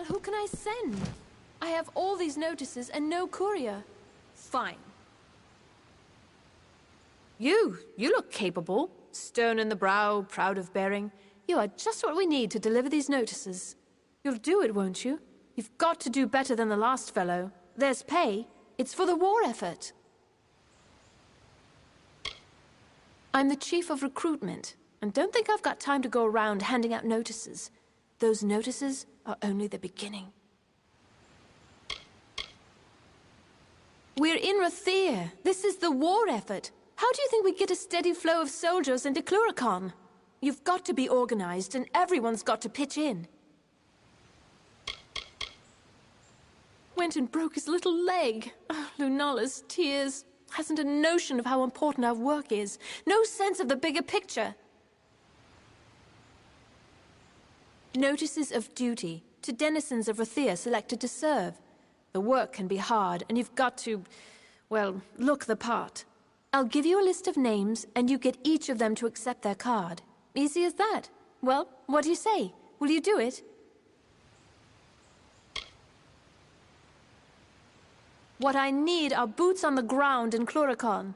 who can I send? I have all these notices and no courier. Fine. You look capable. Stern in the brow, proud of bearing. You are just what we need to deliver these notices. You'll do it, won't you? You've got to do better than the last fellow. There's pay. It's for the war effort. I'm the chief of recruitment, and don't think I've got time to go around handing out notices. Those notices are only the beginning. We're in Rathir. This is the war effort. How do you think we get a steady flow of soldiers into Cluricon? You've got to be organized, and everyone's got to pitch in. Went and broke his little leg. Oh, Lunala's tears. Hasn't a notion of how important our work is. No sense of the bigger picture. Notices of duty to denizens of Rathir selected to serve. The work can be hard, and you've got to, well, look the part. I'll give you a list of names, and you get each of them to accept their card. Easy as that. Well, what do you say? Will you do it? What I need are boots on the ground in Cluricon.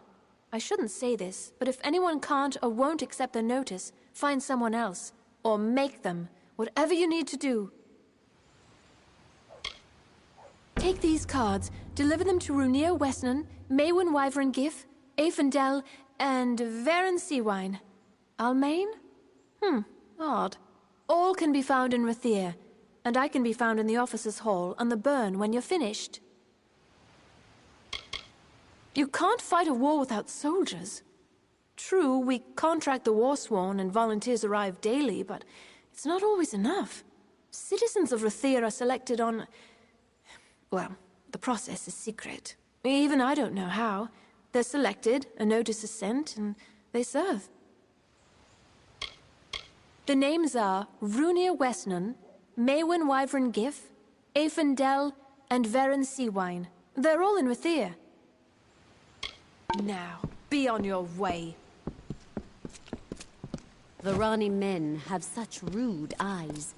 I shouldn't say this, but if anyone can't or won't accept the notice, find someone else. Or make them. Whatever you need to do. Take these cards, deliver them to Runir Westnon, Maywin Wyvern Gif, Aefendel, and Varen Seawine. Almain? Odd. All can be found in Rathir, and I can be found in the officers' hall on the burn when you're finished. You can't fight a war without soldiers. True, we contract the Warsworn and volunteers arrive daily, but it's not always enough. Citizens of Rathir are selected on... Well, the process is secret. Even I don't know how. They're selected, a notice is sent, and they serve. The names are Runir Westnon, Maywin Wyvern Gif, Aefendel, and Varen Seawine. They're all in Rathir. Now, be on your way. The Rani men have such rude eyes.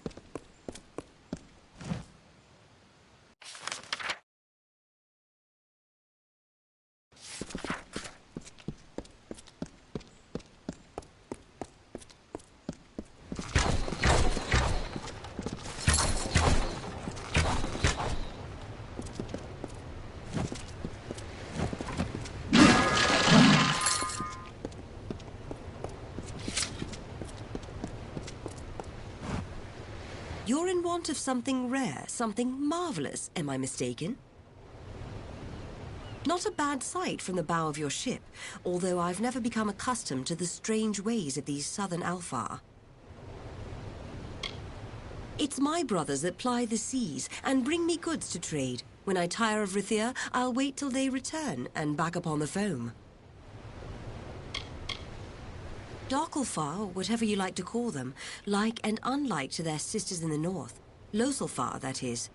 You're in want of something rare, something marvelous, am I mistaken? Not a bad sight from the bow of your ship, although I've never become accustomed to the strange ways of these southern Alfar. It's my brothers that ply the seas and bring me goods to trade. When I tire of Rathir, I'll wait till they return and back upon the foam. Darkelfar, whatever you like to call them, like and unlike to their sisters in the north. Loselfar, that is.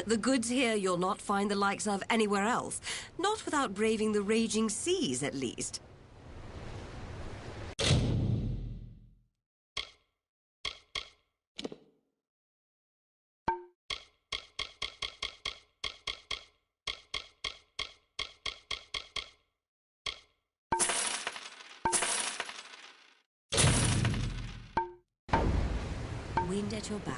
The goods here you'll not find the likes of anywhere else. Not without braving the raging seas, at least. Wind at your back.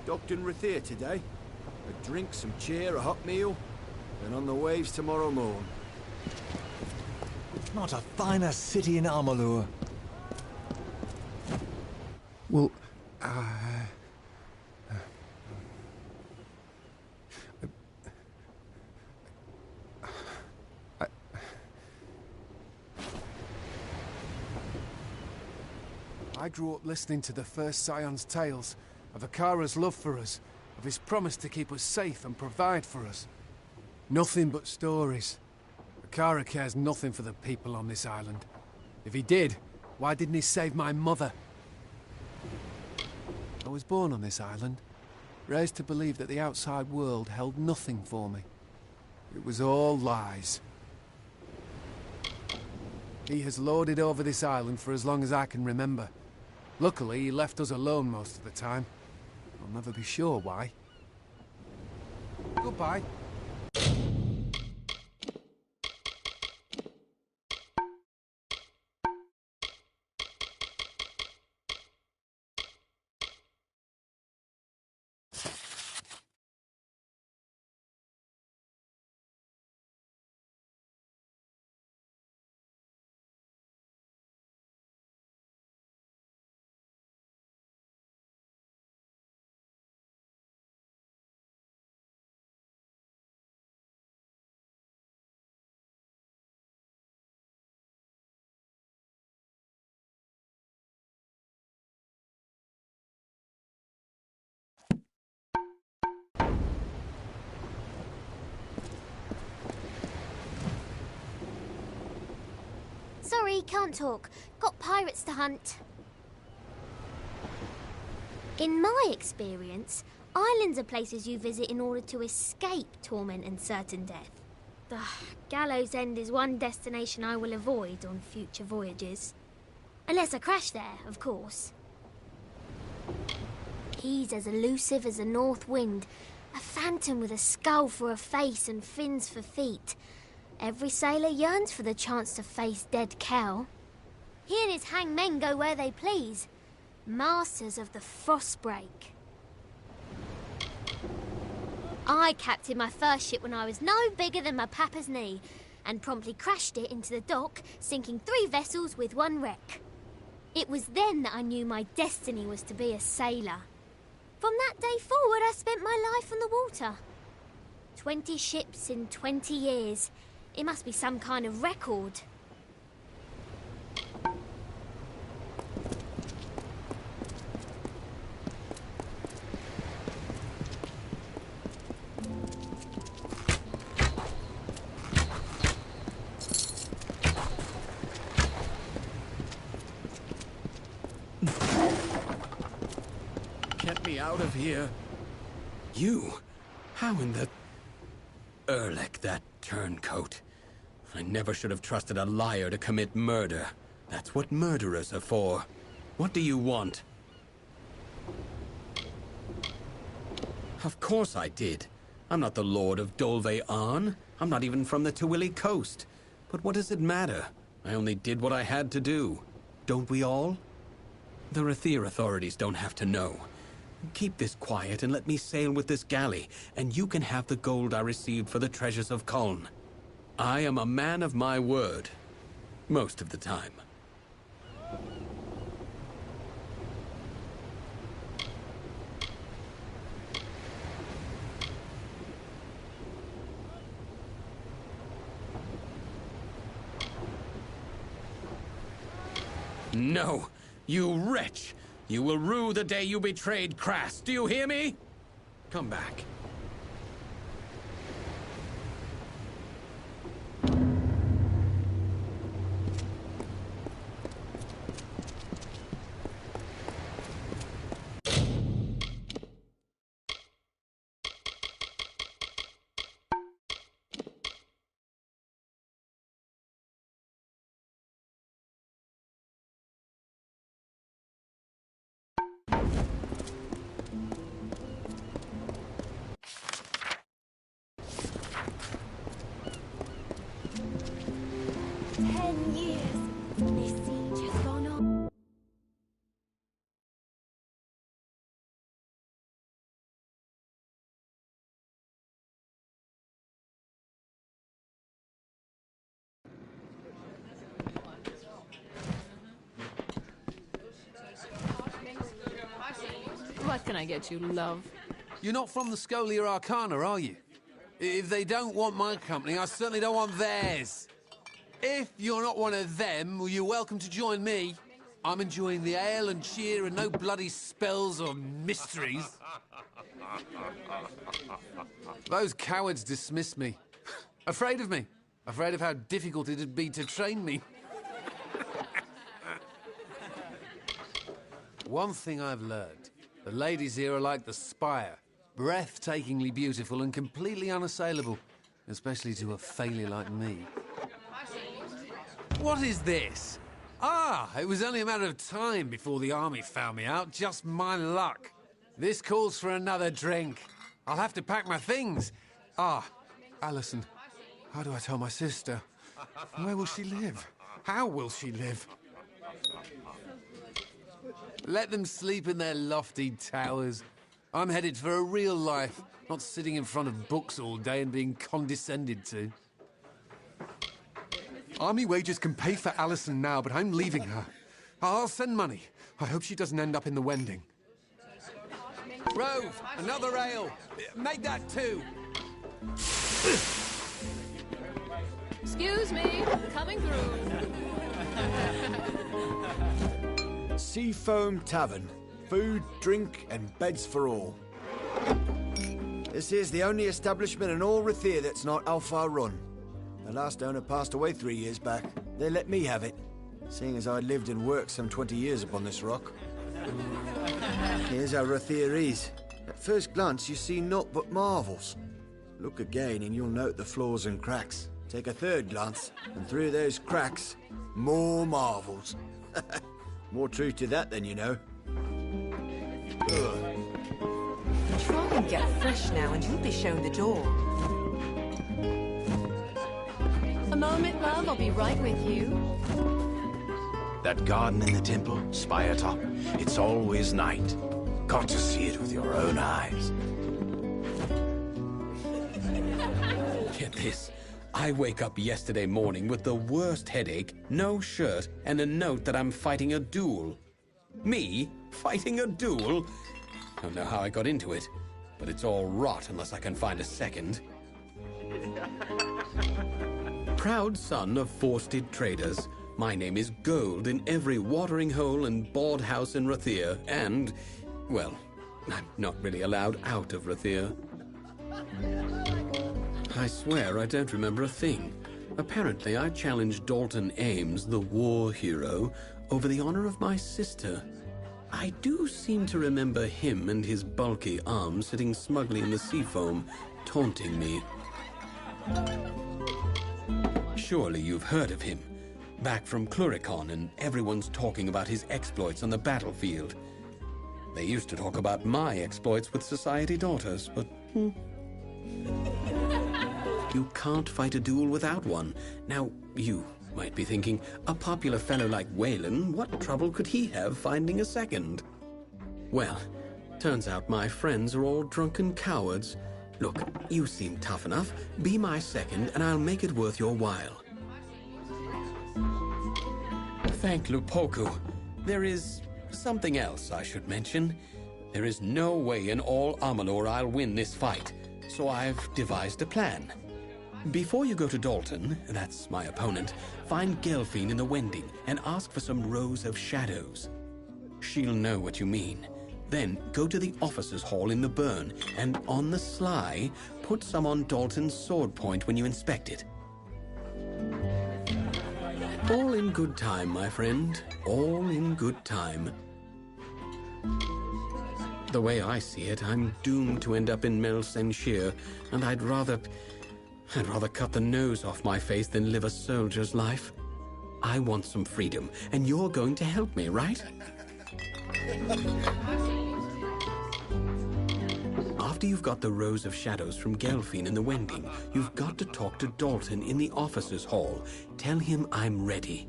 Docked in Rathir today. A drink, some cheer, a hot meal, and on the waves tomorrow morn. Not a finer city in Amalur. Well, I grew up listening to the first Scion's tales of Akara's love for us, of his promise to keep us safe and provide for us. Nothing but stories. Akara cares nothing for the people on this island. If he did, Why didn't he save my mother? I was born on this island, raised to believe that the outside world held nothing for me. It was all lies. He has lorded over this island for as long as I can remember. Luckily, he left us alone most of the time. I'll never be sure why. Goodbye. Sorry, can't talk. Got pirates to hunt. In my experience, islands are places you visit in order to escape torment and certain death. The Gallows End is one destination I will avoid on future voyages. Unless I crash there, of course. He's as elusive as the north wind, a phantom with a skull for a face and fins for feet. Every sailor yearns for the chance to face dead Kel. He and his hangmen go where they please, masters of the frostbreak. I captained my first ship when I was no bigger than my papa's knee, and promptly crashed it into the dock, sinking 3 vessels with 1 wreck. It was then that I knew my destiny was to be a sailor. From that day forward, I spent my life on the water. 20 ships in 20 years. It must be some kind of record. Get me out of here. You? How in the... Erlek, that turncoat. I never should have trusted a liar to commit murder. That's what murderers are for. What do you want? Of course I did. I'm not the Lord of Dolve Arn. I'm not even from the Tawili coast. But what does it matter? I only did what I had to do. Don't we all? The Rathir authorities don't have to know. Keep this quiet and let me sail with this galley, and you can have the gold I received for the treasures of Kuln. I am a man of my word. Most of the time. No, you wretch! You will rue the day you betrayed Crass. Do you hear me? Come back. What can I get you, love? You're not from the Scholia Arcana, are you? If they don't want my company, I certainly don't want theirs. If you're not one of them, well, you're welcome to join me. I'm enjoying the ale and cheer and no bloody spells or mysteries. Those cowards dismissed me. Afraid of me. Afraid of how difficult it'd be to train me. One thing I've learned. The ladies here are like the spire. Breathtakingly beautiful and completely unassailable. Especially to a failure like me. What is this? Ah, it was only a matter of time before the army found me out. Just my luck. This calls for another drink. I'll have to pack my things. Ah, Alison, how do I tell my sister? Where will she live? How will she live? Let them sleep in their lofty towers. I'm headed for a real life, not sitting in front of books all day and being condescended to. Army wages can pay for Alison now, but I'm leaving her. I'll send money. I hope she doesn't end up in the Wending. Rove, another ale. Make that 2. Excuse me, coming through. Seafoam Tavern. Food, drink, and beds for all. This is the only establishment in all Rathir that's not Alfar run. The last owner passed away 3 years back. They let me have it, seeing as I lived and worked some 20 years upon this rock. Here's how Rathir is. At first glance, you see naught but marvels. Look again and you'll note the flaws and cracks. Take a third glance, and through those cracks, more marvels. More truth to that than you know. Try and get fresh now and you'll be shown the door. A moment, love, I'll be right with you. That garden in the temple, spire top, it's always night. Got to see it with your own eyes. Get this. I wake up yesterday morning with the worst headache, no shirt, and a note that I'm fighting a duel. Me? Fighting a duel? Don't know how I got into it, but it's all rot unless I can find a second. Proud son of forested traders, my name is gold in every watering hole and board house in Rathir, and, well, I'm not really allowed out of Rathir. I swear I don't remember a thing. Apparently I challenged Dalton Ames, the war hero, over the honor of my sister. I do seem to remember him and his bulky arm sitting smugly in the sea foam, taunting me. Surely you've heard of him. Back from Cluricon, and everyone's talking about his exploits on the battlefield. They used to talk about my exploits with society daughters, but... You can't fight a duel without one. Now, you might be thinking, a popular fellow like Waylon, what trouble could he have finding a second? Well, turns out my friends are all drunken cowards. Look, you seem tough enough. Be my second, and I'll make it worth your while. Thank Lupoku. There is something else I should mention. There is no way in all Amalur I'll win this fight, so I've devised a plan. Before you go to Dalton, that's my opponent, find Gelfine in the Wending and ask for some rows of shadows. She'll know what you mean. Then go to the officers' hall in the burn and, on the sly, put some on Dalton's sword point when you inspect it. All in good time, my friend. All in good time. The way I see it, I'm doomed to end up in Mel Senshir, and I'd rather cut the nose off my face than live a soldier's life. I want some freedom, and you're going to help me, right? After you've got the rows of shadows from Gelfine in the Wending, you've got to talk to Dalton in the officers' hall. Tell him I'm ready.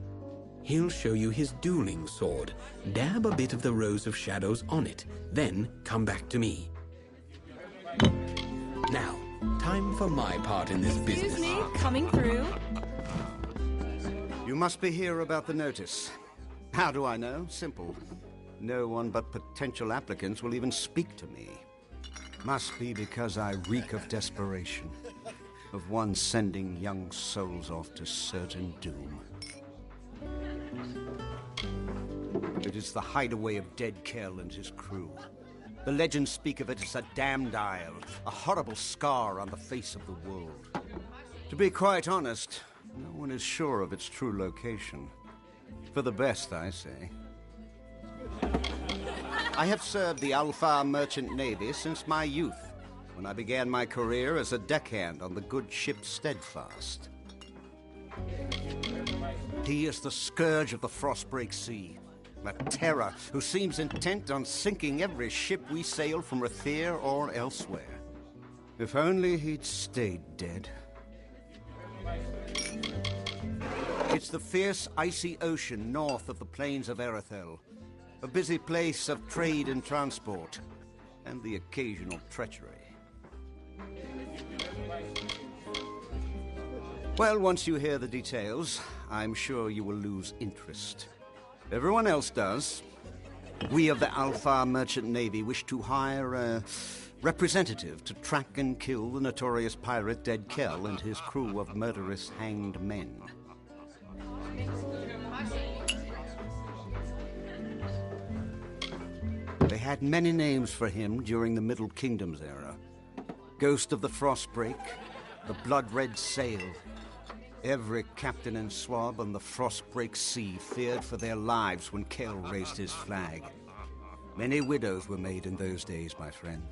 He'll show you his dueling sword. Dab a bit of the rows of shadows on it. Then come back to me. Now, time for my part in this business. Excuse me, coming through. You must be here about the notice. How do I know? Simple. No one but potential applicants will even speak to me. Must be because I reek of desperation, of one sending young souls off to certain doom. It is the hideaway of dead Kell and his crew. The legends speak of it as a damned isle, a horrible scar on the face of the world. To be quite honest, no one is sure of its true location. For the best, I say. I have served the Alpha Merchant Navy since my youth, when I began my career as a deckhand on the good ship Steadfast. He is the scourge of the Frostbreak Sea, a terror who seems intent on sinking every ship we sail from Rathir or elsewhere. If only he'd stayed dead. It's the fierce, icy ocean north of the plains of Erethel, a busy place of trade and transport, and the occasional treachery. Well, once you hear the details, I'm sure you will lose interest. Everyone else does. We of the Alpha Merchant Navy wish to hire a representative to track and kill the notorious pirate Dead Kell and his crew of murderous hanged men. They had many names for him during the Middle Kingdom's era. Ghost of the Frostbreak, the Blood-Red Sail. Every captain and swab on the Frostbreak Sea feared for their lives when Kell raised his flag. Many widows were made in those days, my friend.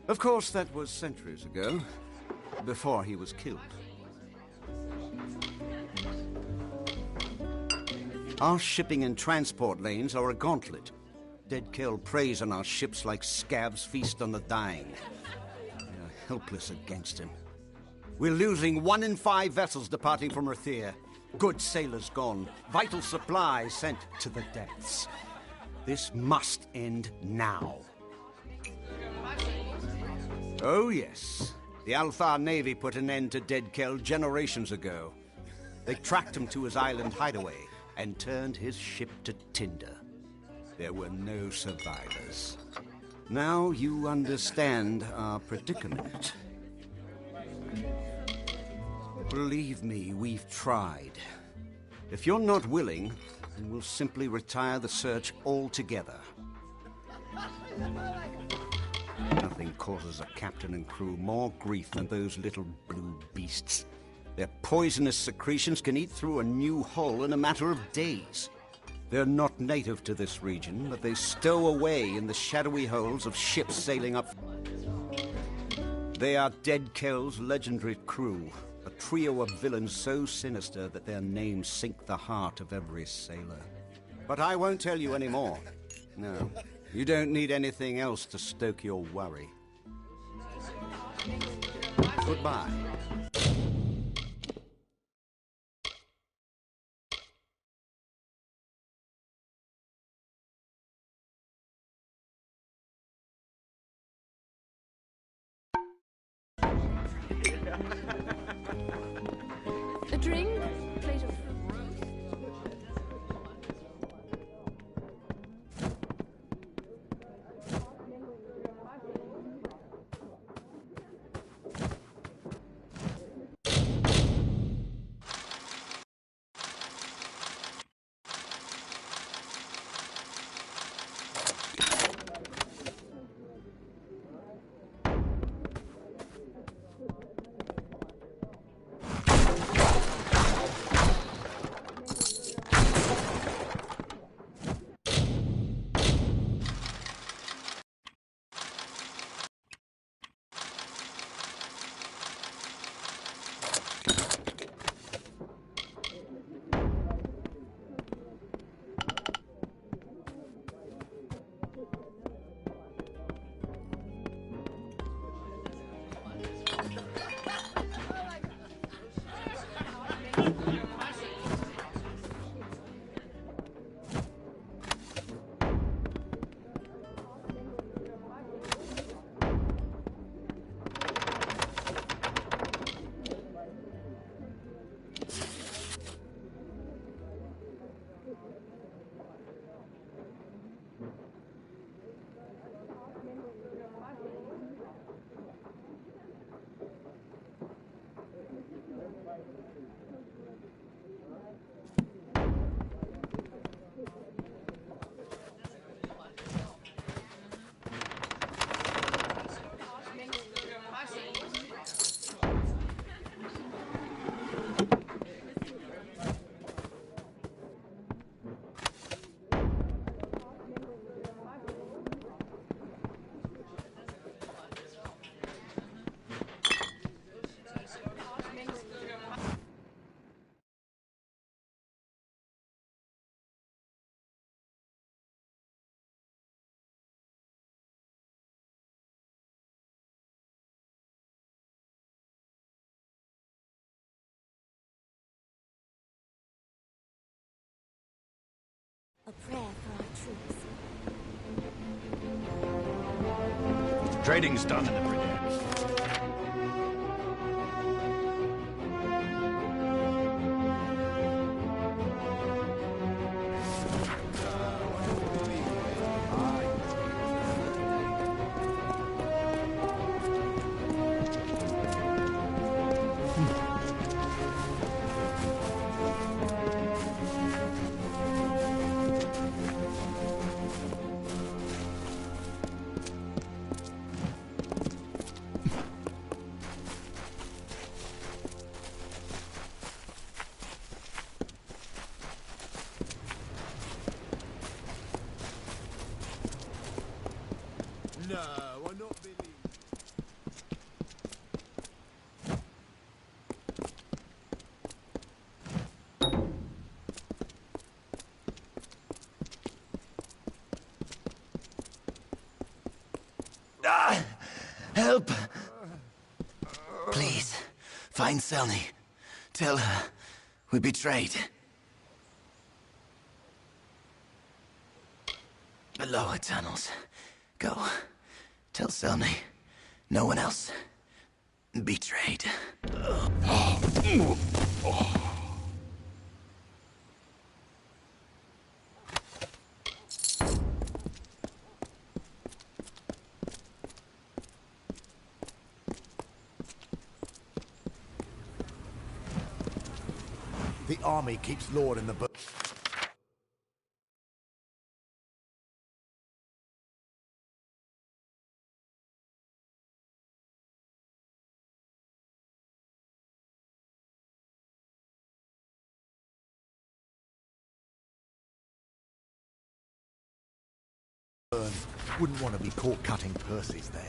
Of course, that was centuries ago, before he was killed. Our shipping and transport lanes are a gauntlet. Dead Kell preys on our ships like scabs feast on the dying. We are helpless against him. We're losing 1 in 5 vessels departing from Rathir. Good sailors gone, vital supplies sent to the depths. This must end now. Oh yes, the Alpha Navy put an end to Dead Kell generations ago. They tracked him to his island hideaway and turned his ship to tinder. There were no survivors. Now you understand our predicament. Believe me, we've tried. If you're not willing, then we'll simply retire the search altogether. Nothing causes a captain and crew more grief than those little blue beasts. Their poisonous secretions can eat through a new hull in a matter of days. They're not native to this region, but they stow away in the shadowy holes of ships sailing up. They are Dead Kell's legendary crew, a trio of villains so sinister that their names sink the heart of every sailor. But I won't tell you any more. No, you don't need anything else to stoke your worry. Goodbye. A drink? Plate of fruit. vessels. Trading's done in the Brigade. No, I'm not believing. Ah! Help! Please, find Selny. Tell her we betrayed. The lower tunnels. Go. Tell Selny. No one else. Betrayed. The army keeps Lord in the book. Wouldn't want to be caught cutting purses there.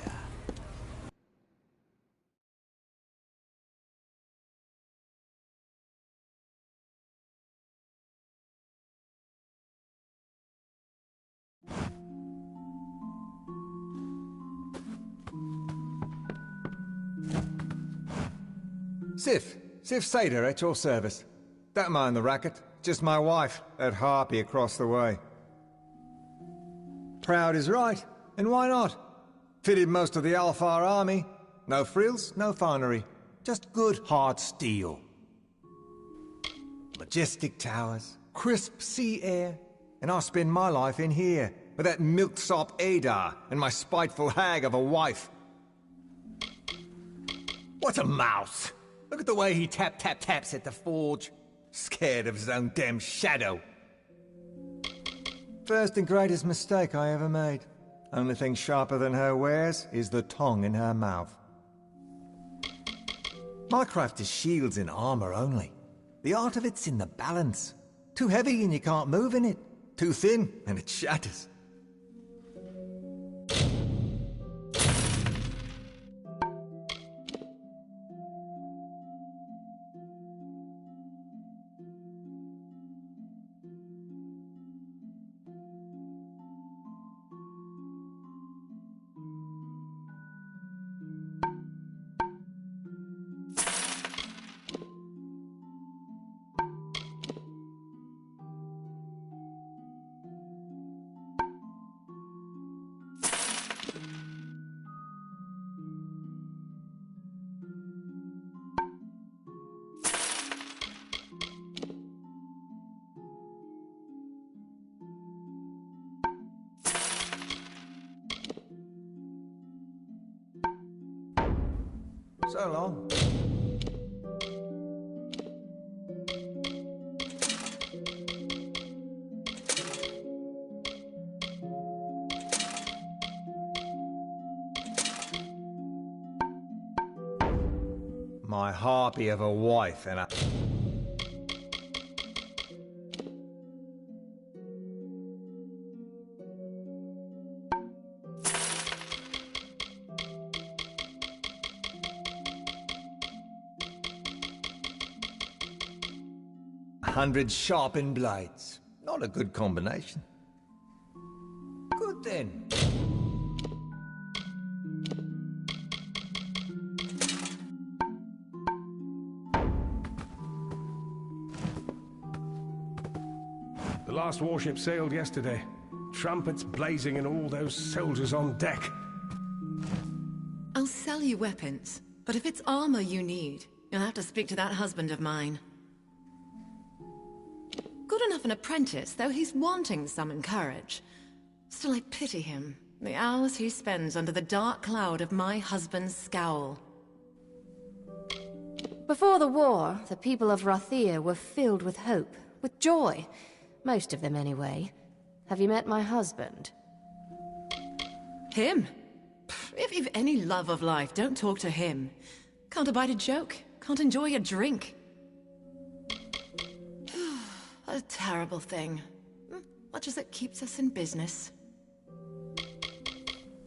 Sif Sater at your service. Don't mind the racket. Just my wife, that harpy across the way. Proud is right, and why not? Fitted most of the Alfar army. No frills, no finery. Just good hard steel. Majestic towers, crisp sea air, and I spend my life in here, with that milksop Adar and my spiteful hag of a wife. What a mouse! Look at the way he taps at the forge. Scared of his own damn shadow. First and greatest mistake I ever made. Only thing sharper than her wares is the tongue in her mouth. My craft is shields and armor only. The art of it's in the balance. Too heavy and you can't move in it. Too thin and it shatters. So long. My harpy of a wife and a... $100 sharpened blades. Not a good combination. Good then. The last warship sailed yesterday. Trumpets blazing and all those soldiers on deck. I'll sell you weapons, but if it's armor you need, you'll have to speak to that husband of mine. Good enough an apprentice, though he's wanting some courage. Still, I pity him. The hours he spends under the dark cloud of my husband's scowl. Before the war, the people of Rathir were filled with hope, with joy. Most of them, anyway. Have you met my husband? Him? If you've any love of life, don't talk to him. Can't abide a joke, can't enjoy a drink. A terrible thing. Much as it keeps us in business.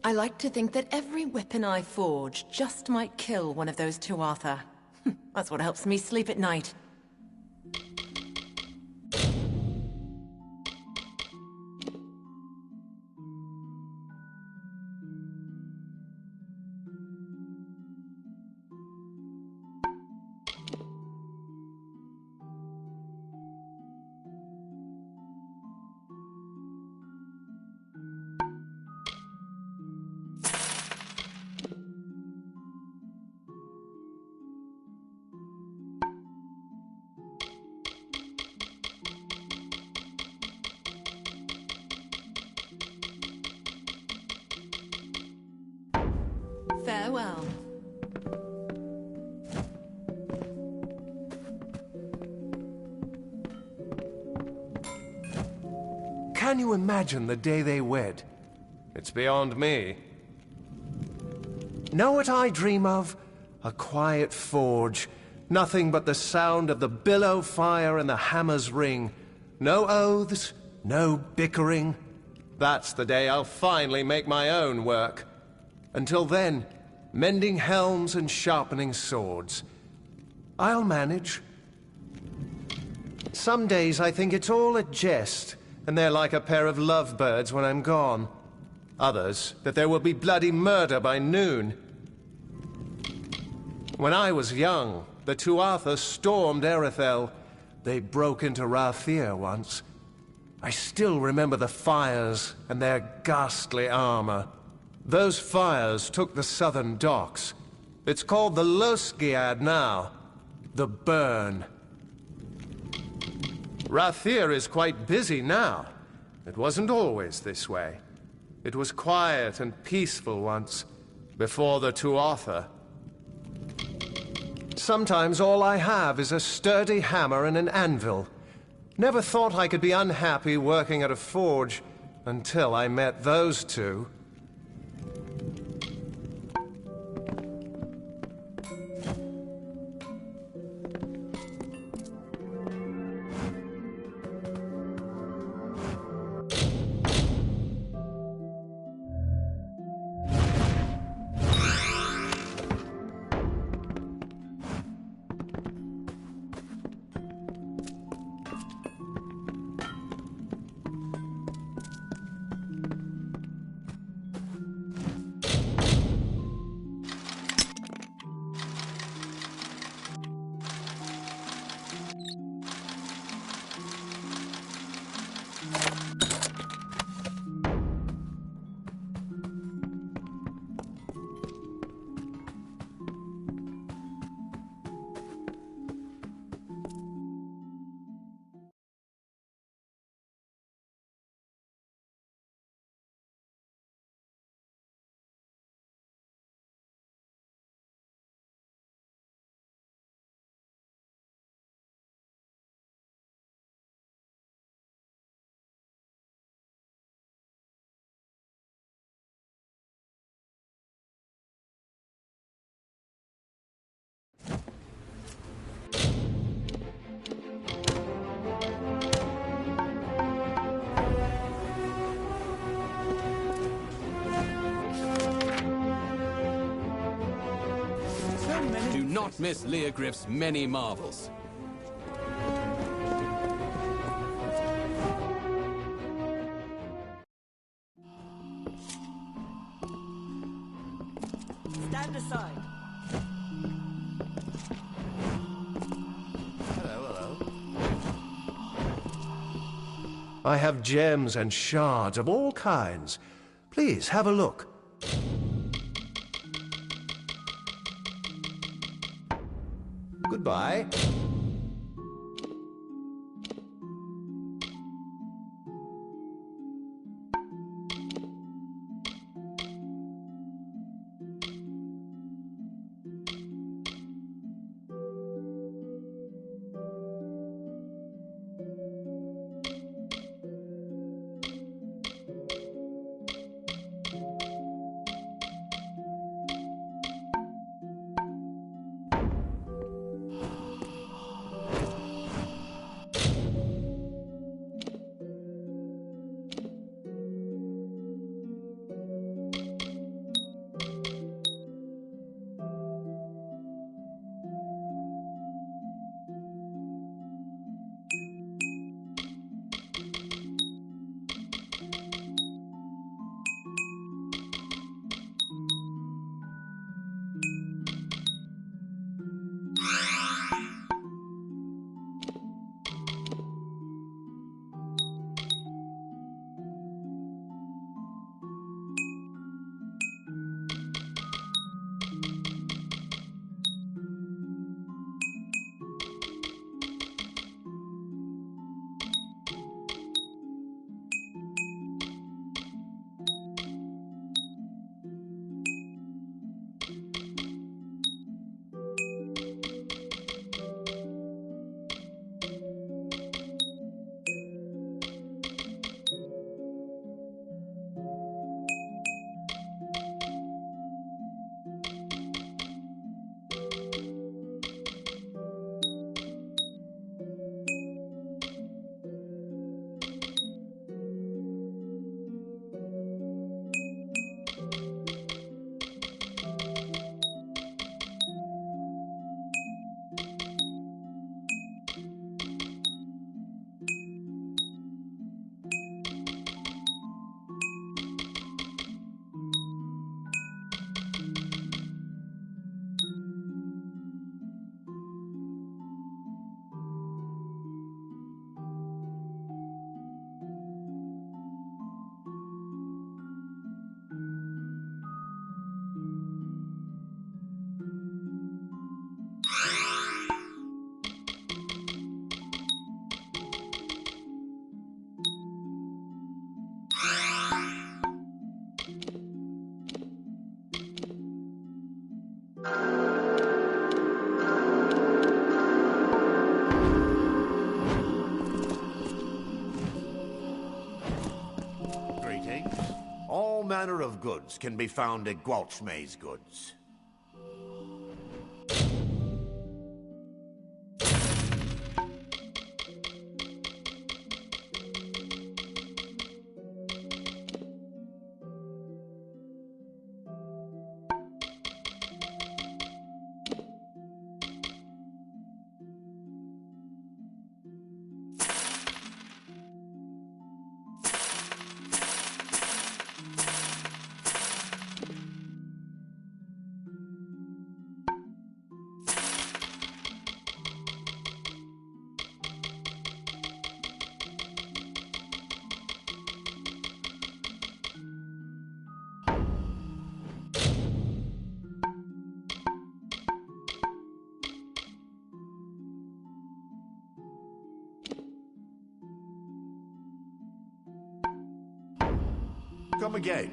I like to think that every weapon I forge just might kill one of those two Arthur. That's what helps me sleep at night. Farewell. Can you imagine the day they wed? It's beyond me. Know what I dream of? A quiet forge. Nothing but the sound of the billow fire and the hammer's ring. No oaths, no bickering. That's the day I'll finally make my own work. Until then, mending helms and sharpening swords. I'll manage. Some days I think it's all a jest, and they're like a pair of lovebirds when I'm gone. Others, that there will be bloody murder by noon. When I was young, the two Arthurs stormed Erethel. They broke into Rathir once. I still remember the fires and their ghastly armor. Those fires took the southern docks. It's called the Losgiad now. The Burn. Rathir is quite busy now. It wasn't always this way. It was quiet and peaceful once, before the Tuatha. Sometimes all I have is a sturdy hammer and an anvil. Never thought I could be unhappy working at a forge until I met those two. Do not miss Leogriff's many marvels. Stand aside. Hello, hello. I have gems and shards of all kinds. Please, have a look. Goodbye. All manner of goods can be found at Gwalchmay's Goods. Come again.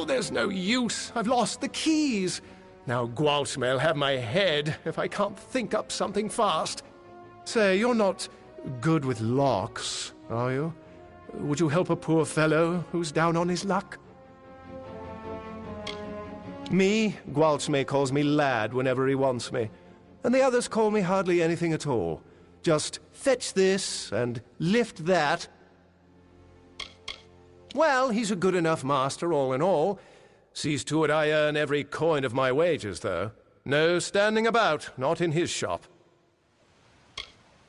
There's no use. I've lost the keys. Now Gwalchmay'll have my head if I can't think up something fast. Say, you're not good with locks, are you? Would you help a poor fellow who's down on his luck? Me, Gwalchmay calls me lad whenever he wants me, and the others call me hardly anything at all. Just fetch this and lift that. Well, he's a good enough master, all in all. Sees to it I earn every coin of my wages, though. No standing about, not in his shop.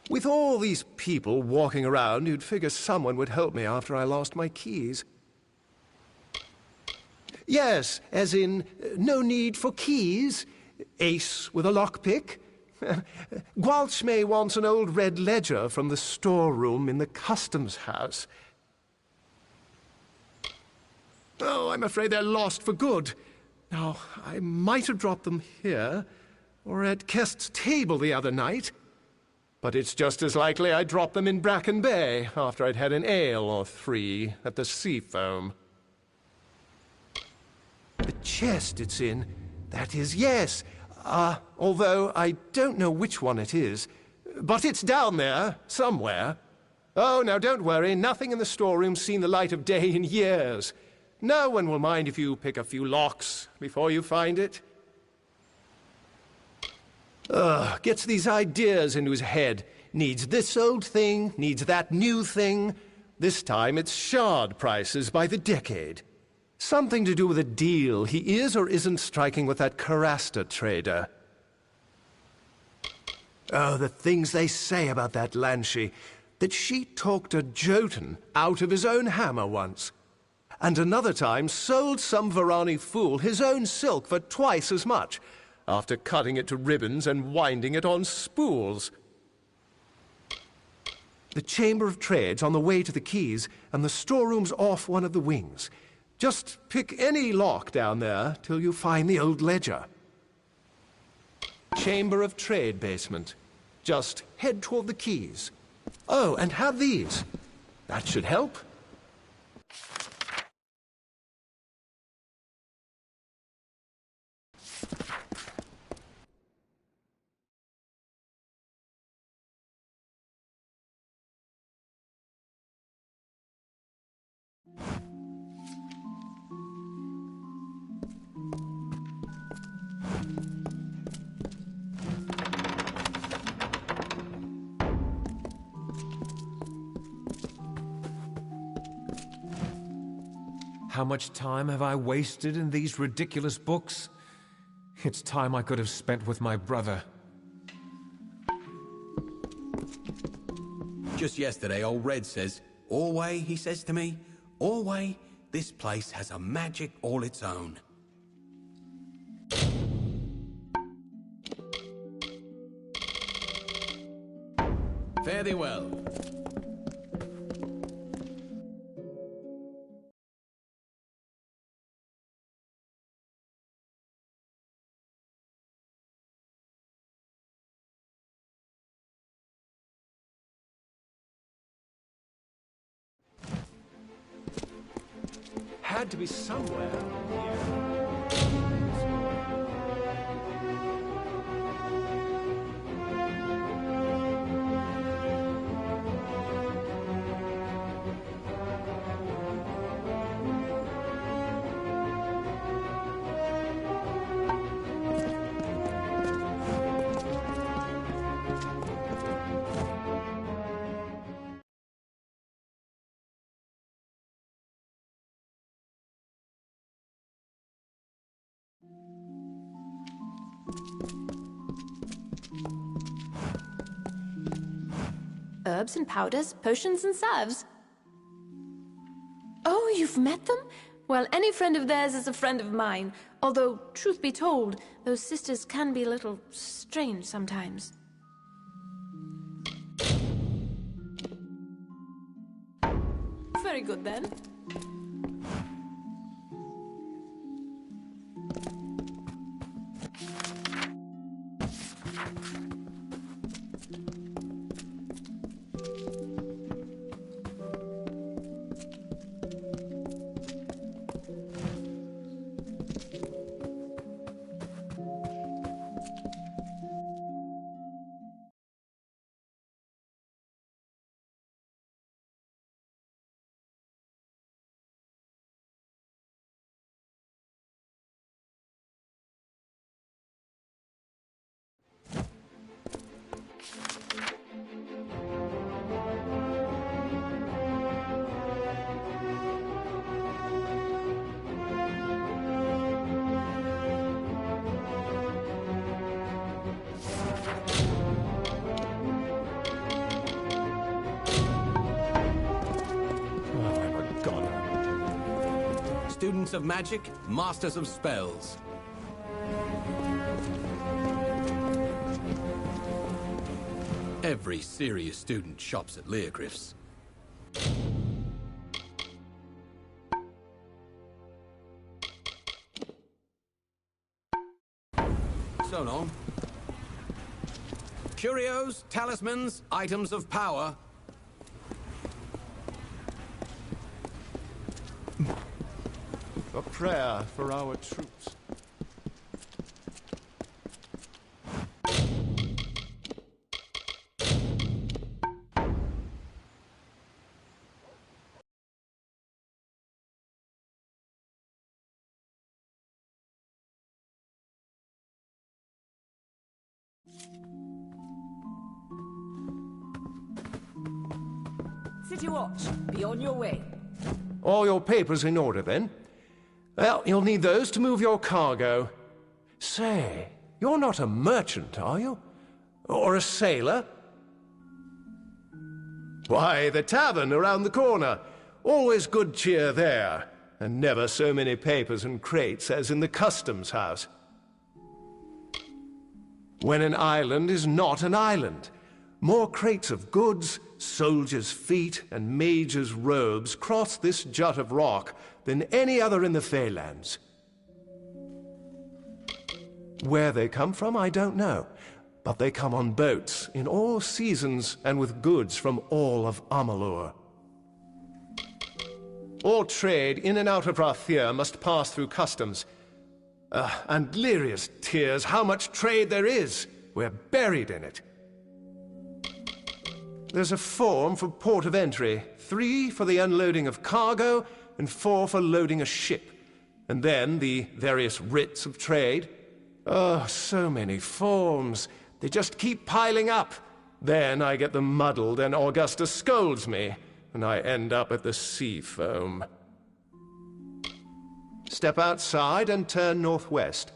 With all these people walking around, you'd figure someone would help me after I lost my keys. Yes, as in, no need for keys. Ace with a lockpick. Gwalchmey wants an old red ledger from the storeroom in the customs house. Oh, I'm afraid they're lost for good. Now, I might have dropped them here, or at Kest's table the other night. But it's just as likely I dropped them in Bracken Bay after I'd had an ale or three at the Seafoam. The chest it's in, that is, yes. Although I don't know which one it is. But it's down there, somewhere. Oh, now don't worry, nothing in the storeroom's seen the light of day in years. No one will mind if you pick a few locks before you find it. Gets these ideas into his head. Needs this old thing, needs that new thing. This time it's shard prices by the decade. Something to do with a deal he is or isn't striking with that Carasta trader. Oh, the things they say about that Lanshi. That she talked a Jotun out of his own hammer once. And another time sold some Varani fool his own silk for twice as much, after cutting it to ribbons and winding it on spools. The Chamber of Trade's on the way to the quays, and the storeroom's off one of the wings. Just pick any lock down there till you find the old ledger. Chamber of Trade basement. Just head toward the quays. Oh, and have these. That should help. How much time have I wasted in these ridiculous books? It's time I could have spent with my brother. Just yesterday, old Red says, "Alway," he says to me, "Alway, this place has a magic all its own." Fare thee well. Had to be somewhere here. Herbs and powders, potions and salves. Oh, you've met them? Well, any friend of theirs is a friend of mine. Although, truth be told, those sisters can be a little strange sometimes. Very good, then. students of magic, masters of spells. Every serious student shops at Leogriff's. So long. Curios, talismans, items of power. A prayer for our troops. City Watch, be on your way. All your papers in order, then? Well, you'll need those to move your cargo. Say, you're not a merchant, are you? Or a sailor? Why, the tavern around the corner. Always good cheer there, and never so many papers and crates as in the customs house. When an island is not an island, more crates of goods, soldiers' feet, and mages' robes cross this jut of rock than any other in the Feylands. Where they come from, I don't know, but they come on boats in all seasons and with goods from all of Amalur. All trade in and out of Rathir must pass through customs. And Lyria's tears, how much trade there is! We're buried in it. There's a form for port of entry, 3 for the unloading of cargo, and 4 for loading a ship. And then the various writs of trade. Oh, so many forms. They just keep piling up. Then I get them muddled, and Augusta scolds me, and I end up at the sea foam. Step outside and turn northwest.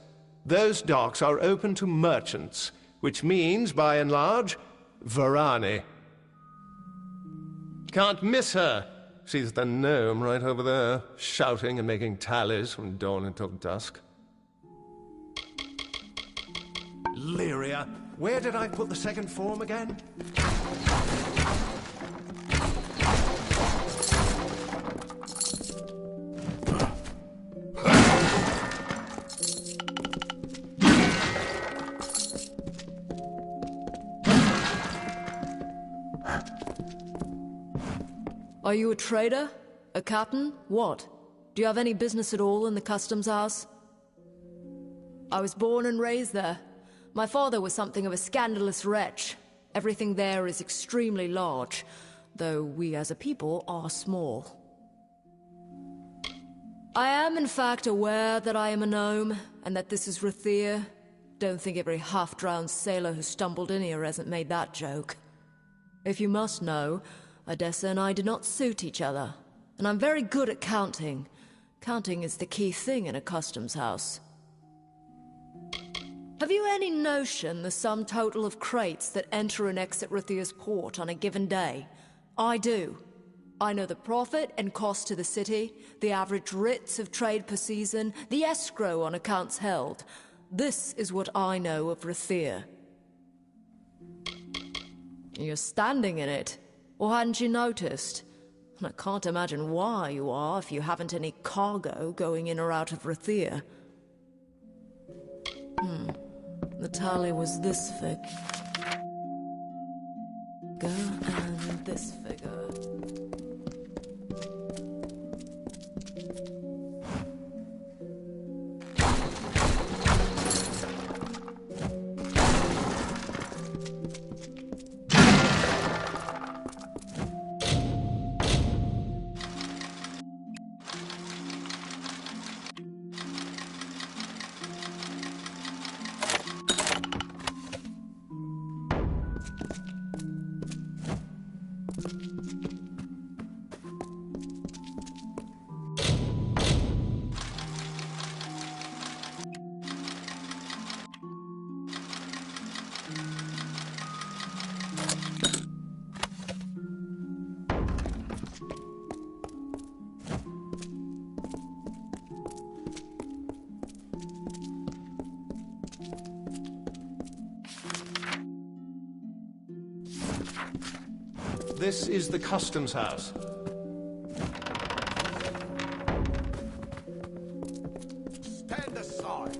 Those docks are open to merchants, which means, by and large, Varani. Can't miss her. She's the gnome right over there, shouting and making tallies from dawn until dusk. Lyria, where did I put the second form again? Are you a trader? A captain? What? Do you have any business at all in the customs house? I was born and raised there. My father was something of a scandalous wretch. Everything there is extremely large, though we as a people are small. I am in fact aware that I am a gnome, and that this is Rathir. Don't think every half-drowned sailor who stumbled in here hasn't made that joke. If you must know, Odessa and I do not suit each other, and I'm very good at counting. Counting is the key thing in a customs house. Have you any notion the sum total of crates that enter and exit Rathir's port on a given day? I do. I know the profit and cost to the city, the average writs of trade per season, the escrow on accounts held. This is what I know of Rathir. You're standing in it. Or hadn't you noticed? I can't imagine why you are if you haven't any cargo going in or out of Rathir. The tally was this figure and this figure. This is the customs house. Stand aside.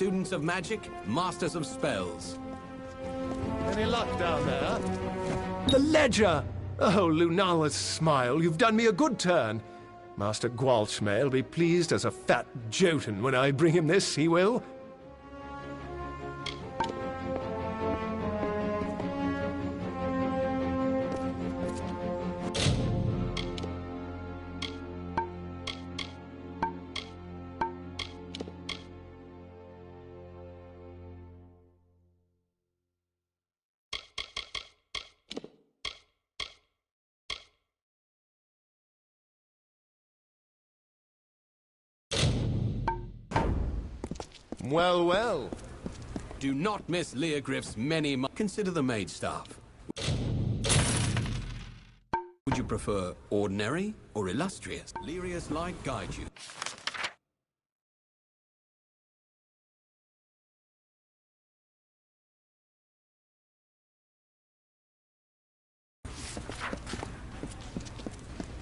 students of magic, masters of spells. Any luck down there? The ledger! Oh, Lunala's smile, you've done me a good turn. Master Gwalch may'll be pleased as a fat Jotun when I bring him this, he will. Well, well. Do not miss Leogriff's many Consider the mage staff. Would you prefer ordinary or illustrious? Lyria's light guide you.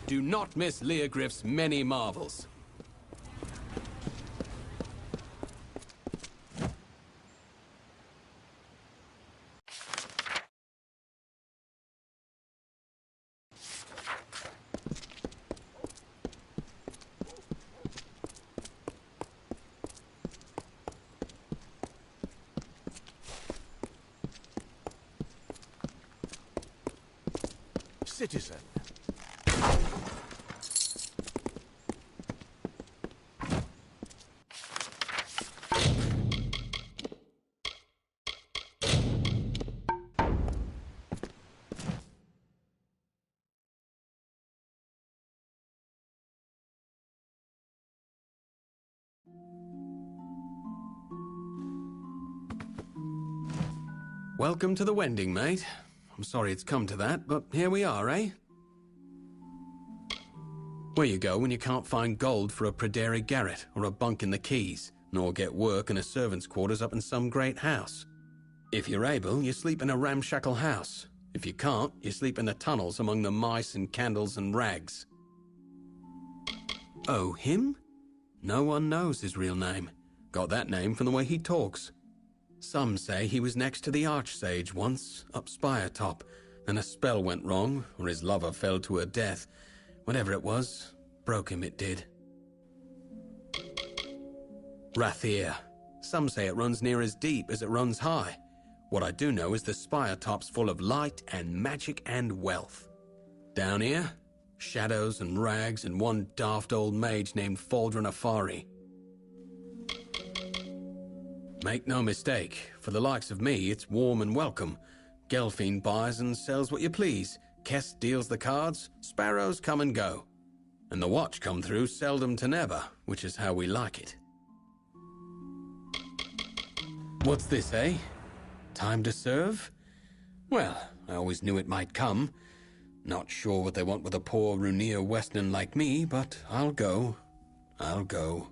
Do not miss Leogriff's many marvels. Citizen. Welcome to the Wending, mate. I'm sorry it's come to that, but here we are, eh? Where you go when you can't find gold for a Praderi garret or a bunk in the Keys, nor get work in a servant's quarters up in some great house. If you're able, you sleep in a ramshackle house. If you can't, you sleep in the tunnels among the mice and candles and rags. Oh, him? No one knows his real name. Got that name from the way he talks. Some say he was next to the Archsage once, up Spire Top, and a spell went wrong, or his lover fell to her death. Whatever it was, broke him it did. Rathir. Some say it runs near as deep as it runs high. What I do know is the Spire Top's full of light and magic and wealth. Down here, shadows and rags and one daft old mage named Faldron Afari. Make no mistake, for the likes of me, it's warm and welcome. Gelfine buys and sells what you please. Kest deals the cards, sparrows come and go. And the watch come through seldom to never, which is how we like it. What's this, eh? Time to serve? Well, I always knew it might come. Not sure what they want with a poor Runir Western like me, but I'll go. I'll go.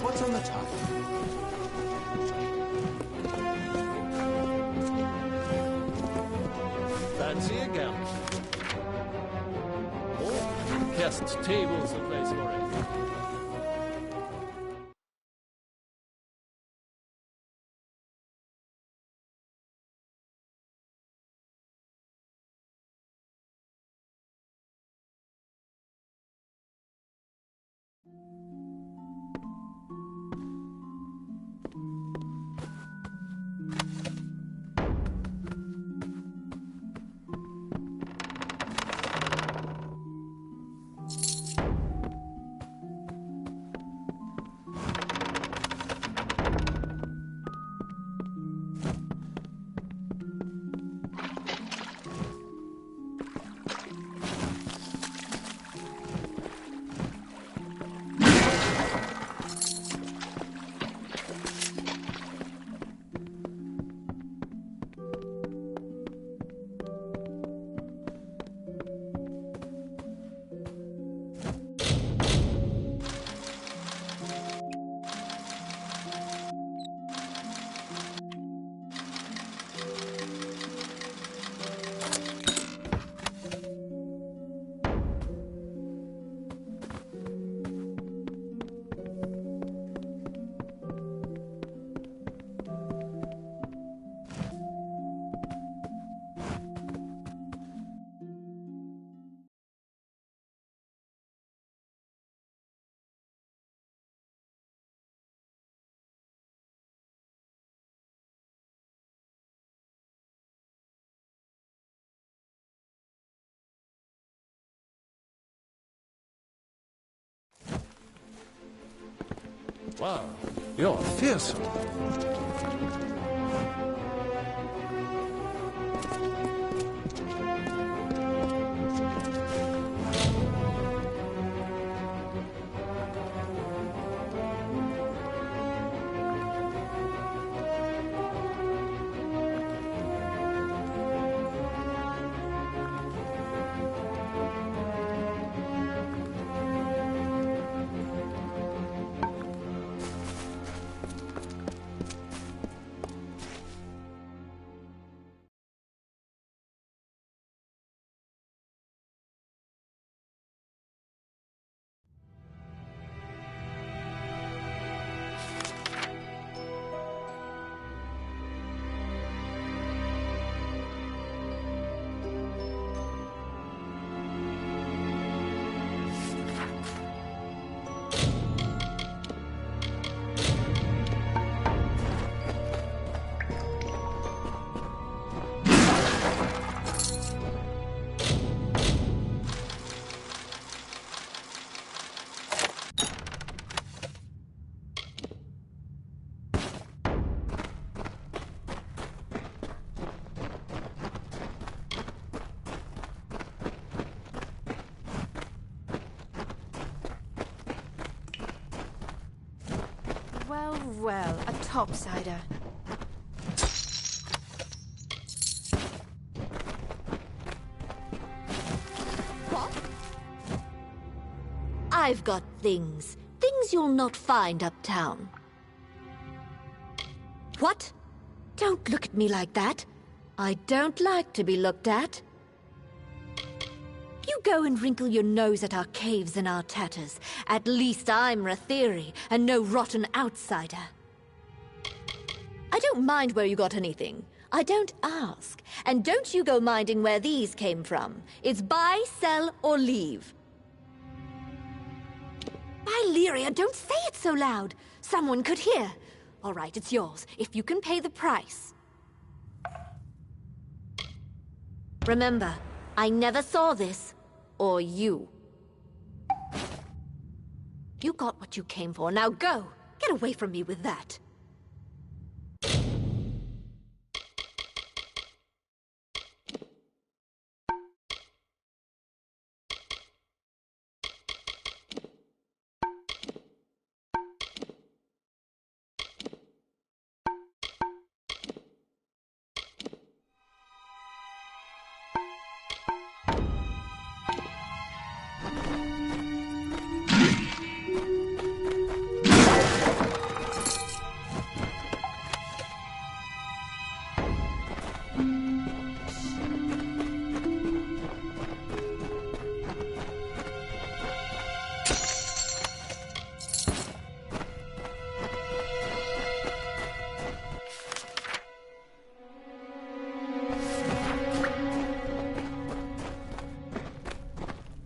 What's on the top? Fancy a gallop. Oh, Kest's table's the place for it. Wow, you're fearsome. Well, well, a topsider. What? I've got things. Things you'll not find uptown. What? Don't look at me like that. I don't like to be looked at. You go and wrinkle your nose at our caves and our tatters. At least I'm Rathiri, and no rotten outsider. I don't mind where you got anything. I don't ask. And don't you go minding where these came from. It's buy, sell, or leave. Lyria, don't say it so loud. Someone could hear. All right, it's yours, if you can pay the price. Remember, I never saw this. Or you. You got what you came for. Now go! Get away from me with that.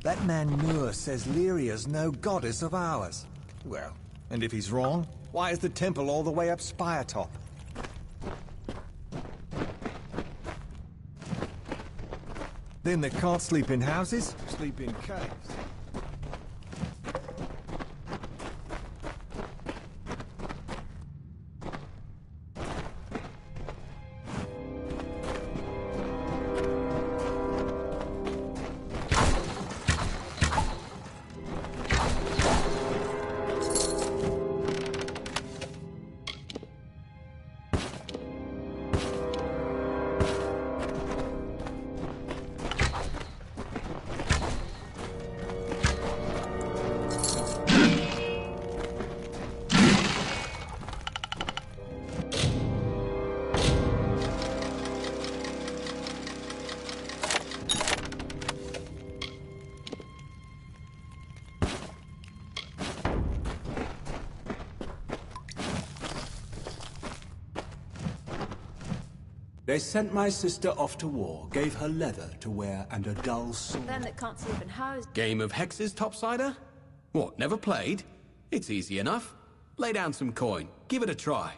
That man Nur says Lyria's no goddess of ours. Well, and if he's wrong, why is the temple all the way up Spire Top? Then they can't sleep in houses, sleep in caves. They sent my sister off to war, gave her leather to wear and a dull sword. Then that can't sleep in houses. Game of hexes, topsider? What, never played? It's easy enough. Lay down some coin. Give it a try.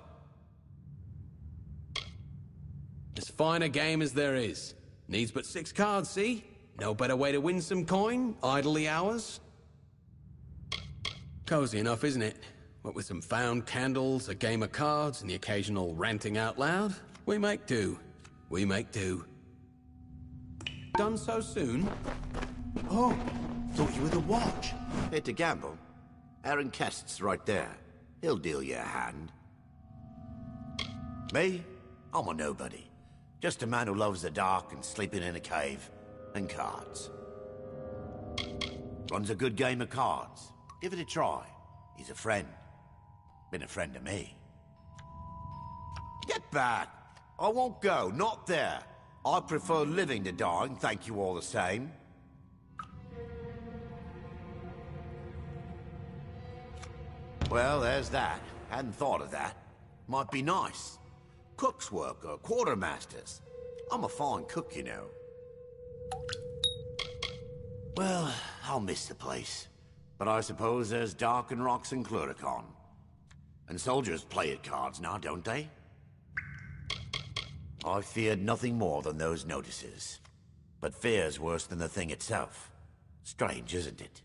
As fine a game as there is. Needs but 6 cards, see? No better way to win some coin, idle the hours. Cozy enough, isn't it? What with some found candles, a game of cards, and the occasional ranting out loud, we make do. We make do. Done so soon? Oh, thought you were the watch. Here to gamble. Aaron Kest's right there. He'll deal you a hand. Me? I'm a nobody. Just a man who loves the dark and sleeping in a cave. And cards. Runs a good game of cards. Give it a try. He's a friend. Been a friend to me. Get back! I won't go, not there. I prefer living to dying, thank you all the same. Well, there's that. Hadn't thought of that. Might be nice. Cook's work, or quartermaster's. I'm a fine cook, you know. Well, I'll miss the place. But I suppose there's Dark and Rocks in Cluricon. And soldiers play at cards now, don't they? I feared nothing more than those notices. But fear's worse than the thing itself. Strange, isn't it?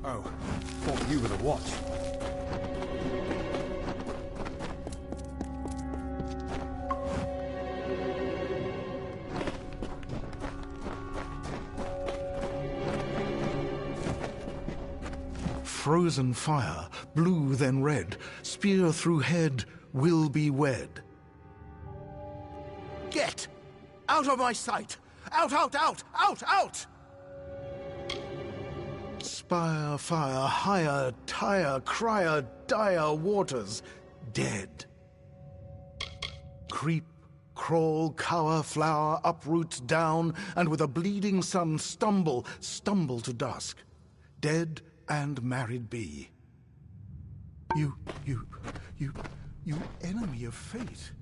Oh, thought you were the watch. Frozen fire, blue then red, spear through head, will be wed. Get! Out of my sight! Out, out, out, out, out! Spire, fire, higher, tire, crier, dire waters, dead. Creep, crawl, cower, flower, uproots down, and with a bleeding sun stumble, stumble to dusk. Dead and married be. You enemy of fate.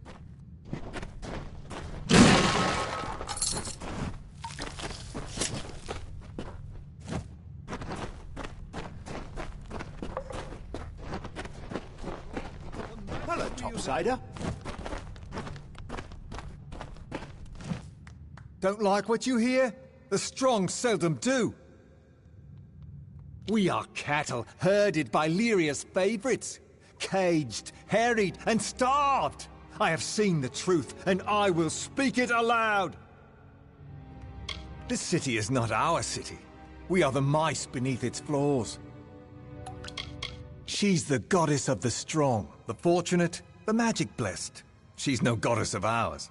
Hello, Topsider. Don't like what you hear? The strong seldom do. We are cattle herded by Lyria's favorites. Caged, harried, and starved. I have seen the truth, and I will speak it aloud. This city is not our city. We are the mice beneath its floors. She's the goddess of the strong, the fortunate, the magic blessed. She's no goddess of ours.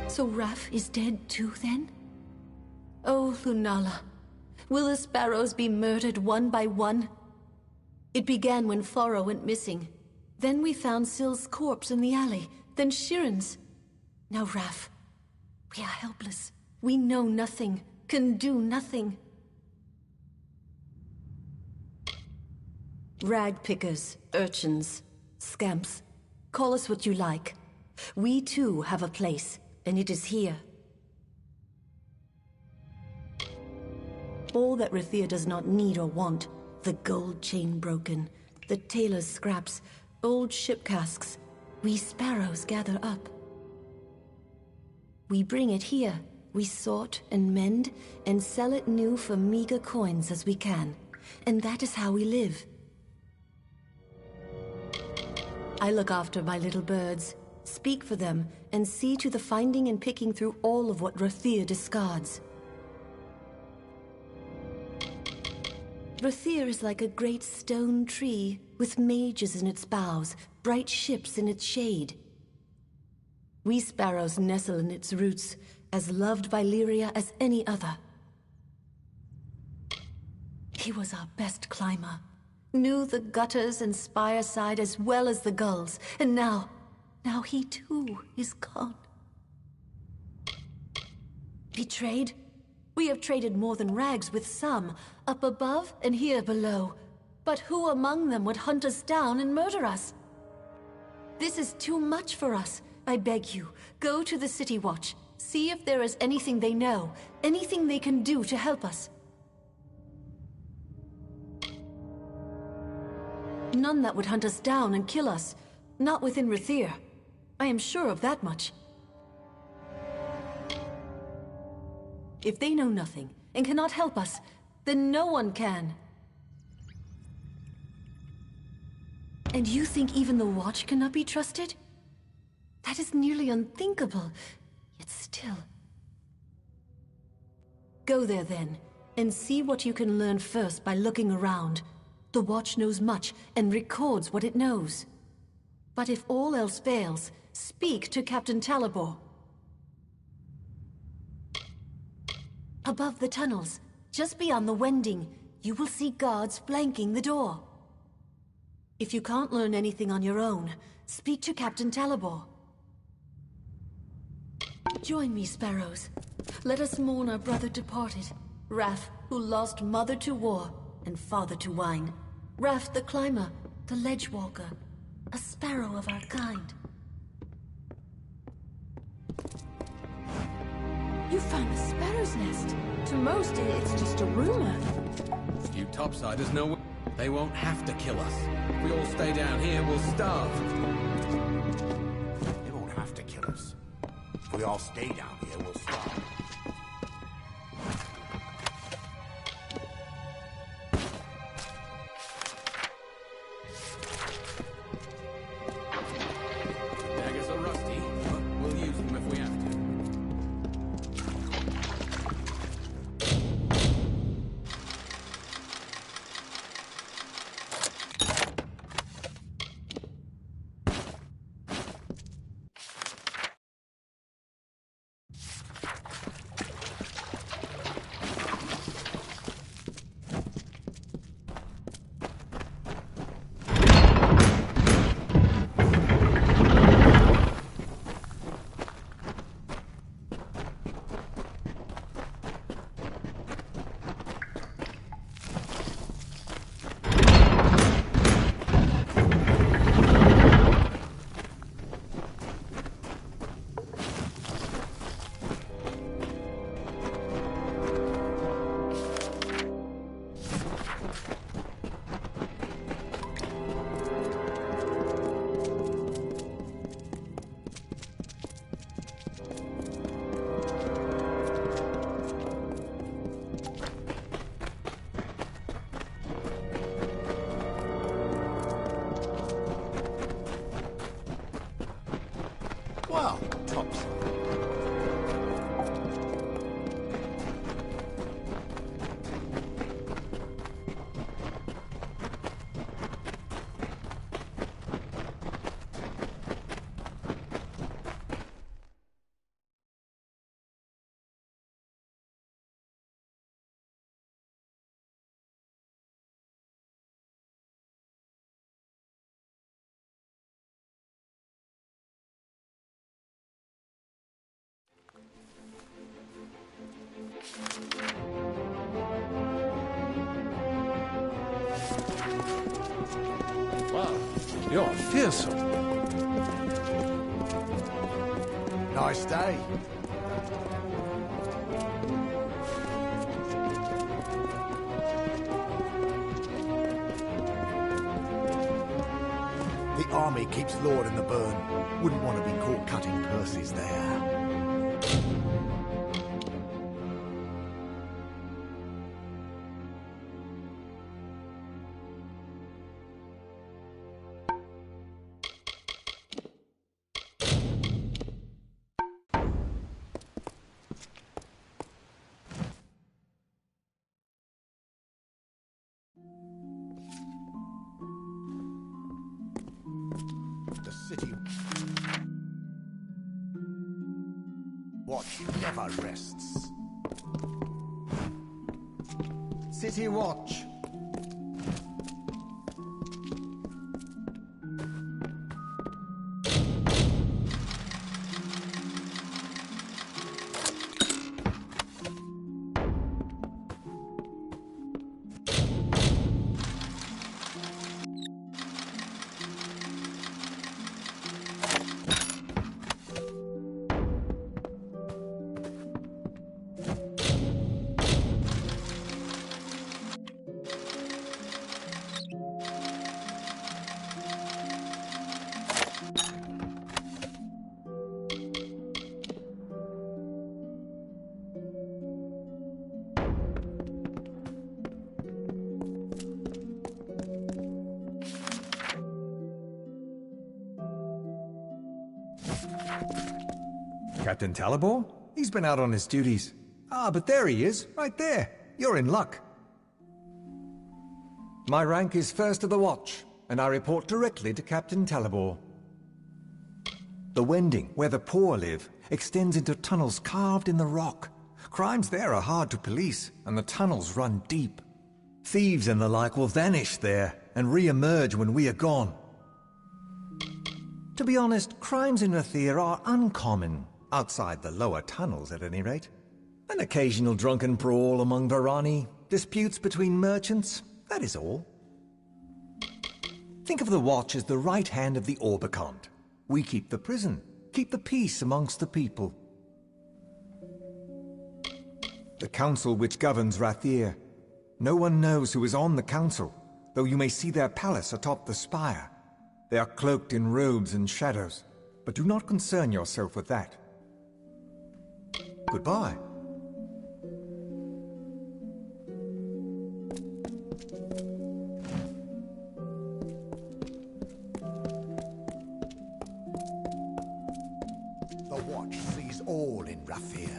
So Raph is dead too, then? Oh, Lunala, will the sparrows be murdered one by one? It began when Foro went missing. Then we found Syl's corpse in the alley, then Shiren's. Now Raph, we are helpless. We know nothing, can do nothing. Rag pickers, urchins, scamps, call us what you like. We too have a place. And it is here. All that Rathir does not need or want, the gold chain broken, the tailor's scraps, old ship casks, we sparrows gather up. We bring it here, we sort and mend, and sell it new for meager coins as we can. And that is how we live. I look after my little birds, speak for them, and see to the finding and picking through all of what Rathir discards. Rathir is like a great stone tree, with mages in its boughs, bright ships in its shade. We sparrows nestle in its roots, as loved by Lyria as any other. He was our best climber, knew the gutters and spire side as well as the gulls, and now he too is gone. Betrayed? We have traded more than rags with some, up above and here below. But who among them would hunt us down and murder us? This is too much for us. I beg you, go to the City Watch. See if there is anything they know, anything they can do to help us. None that would hunt us down and kill us. Not within Rathir. I am sure of that much. If they know nothing and cannot help us, then no one can. And you think even the Watch cannot be trusted? That is nearly unthinkable, yet still. Go there then, and see what you can learn first by looking around. The Watch knows much and records what it knows. But if all else fails, speak to Captain Talabor. Above the tunnels, just beyond the wending, you will see guards flanking the door. If you can't learn anything on your own, speak to Captain Talabor. Join me, sparrows. Let us mourn our brother departed, Raph, who lost mother to war and father to wine. Raph the climber, the ledge walker, a sparrow of our kind. You found the sparrow's nest. To most, it's just a rumor. You topsiders know they won't have to kill us. If we all stay down here, we'll starve. They won't have to kill us. If we all stay down here, we'll starve. Daggers are rusty, but we'll use them if we have to. You're fearsome. Nice day. The army keeps lording the burn. Wouldn't want to be caught cutting purses there. The city watch never rests. City Watch. Captain Talibor? He's been out on his duties. Ah, but there he is, right there. You're in luck. My rank is First of the Watch, and I report directly to Captain Talibor. The Wending, where the poor live, extends into tunnels carved in the rock. Crimes there are hard to police, and the tunnels run deep. Thieves and the like will vanish there, and re-emerge when we are gone. To be honest, crimes in Rathir are uncommon. Outside the lower tunnels, at any rate. An occasional drunken brawl among Varani, disputes between merchants, that is all. Think of the Watch as the right hand of the Orbicont. We keep the prison, keep the peace amongst the people. The council which governs Rathir. No one knows who is on the council, though you may see their palace atop the spire. They are cloaked in robes and shadows, but do not concern yourself with that. Goodbye. The Watch sees all in Rathir.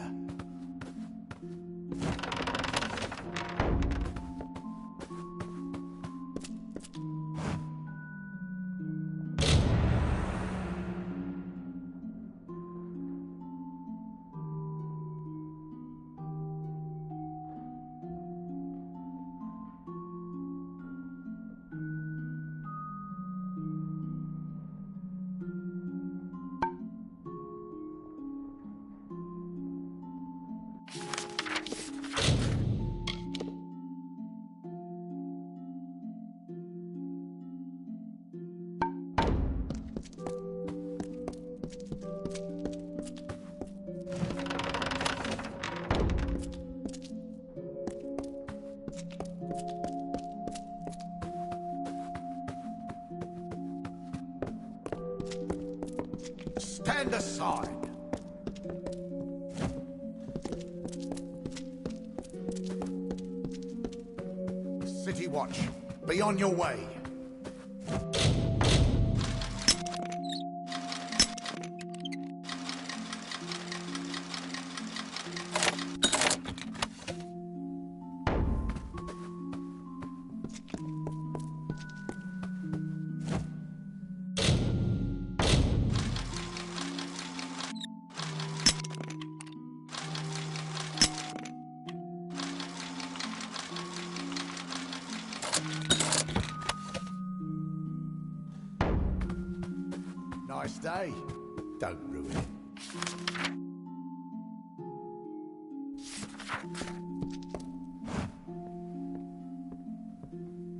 Stand aside. City Watch, be on your way. Nice day. Don't ruin it.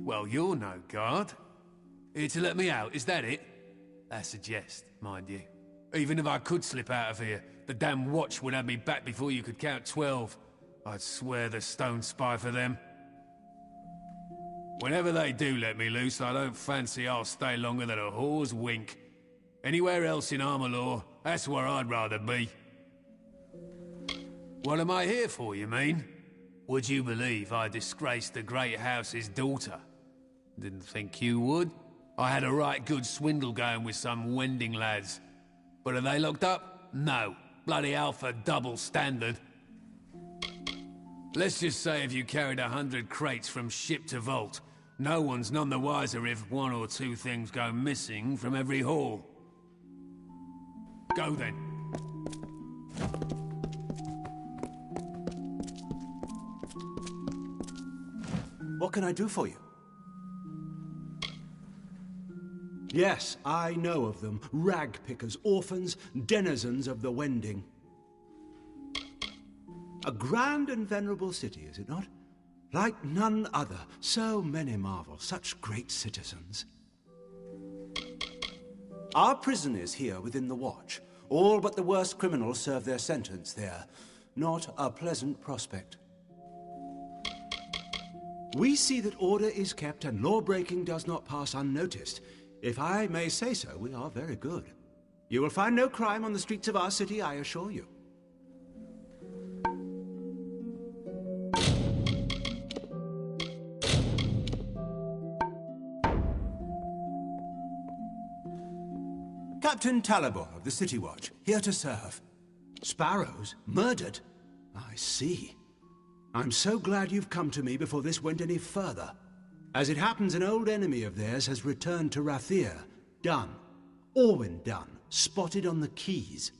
Well, you're no guard. Here to let me out, is that it? That's a jest, mind you. Even if I could slip out of here, the damn watch would have me back before you could count 12. I'd swear the stone spy for them. Whenever they do let me loose, I don't fancy I'll stay longer than a whore's wink. Anywhere else in Armor, that's where I'd rather be. What am I here for, you mean? Would you believe I disgraced the great house's daughter? Didn't think you would. I had a right good swindle going with some wending lads. But are they locked up? No. Bloody Alpha double standard. Let's just say if you carried 100 crates from ship to vault, no one's none the wiser if one or two things go missing from every haul. Go then. What can I do for you? Yes, I know of them. Rag pickers, orphans, denizens of the Wending. A grand and venerable city, is it not? Like none other. So many marvels, such great citizens. Our prison is here within the Watch. All but the worst criminals serve their sentence there. Not a pleasant prospect. We see that order is kept and law-breaking does not pass unnoticed. If I may say so, we are very good. You will find no crime on the streets of our city, I assure you. Captain Talibor of the City Watch, here to serve. Sparrows? Murdered? I see. I'm so glad you've come to me before this went any further. As it happens, an old enemy of theirs has returned to Rathir. Dunn. Orwin Dunn, spotted on the quays.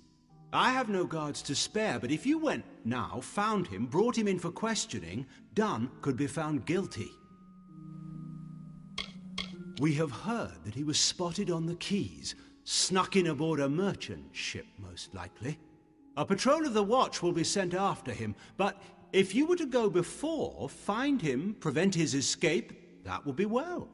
I have no guards to spare, but if you went now, found him, brought him in for questioning, Dunn could be found guilty. We have heard that he was spotted on the quays, snuck in aboard a merchant ship, most likely. A patrol of the Watch will be sent after him, but if you were to go before, find him, prevent his escape, that would be well.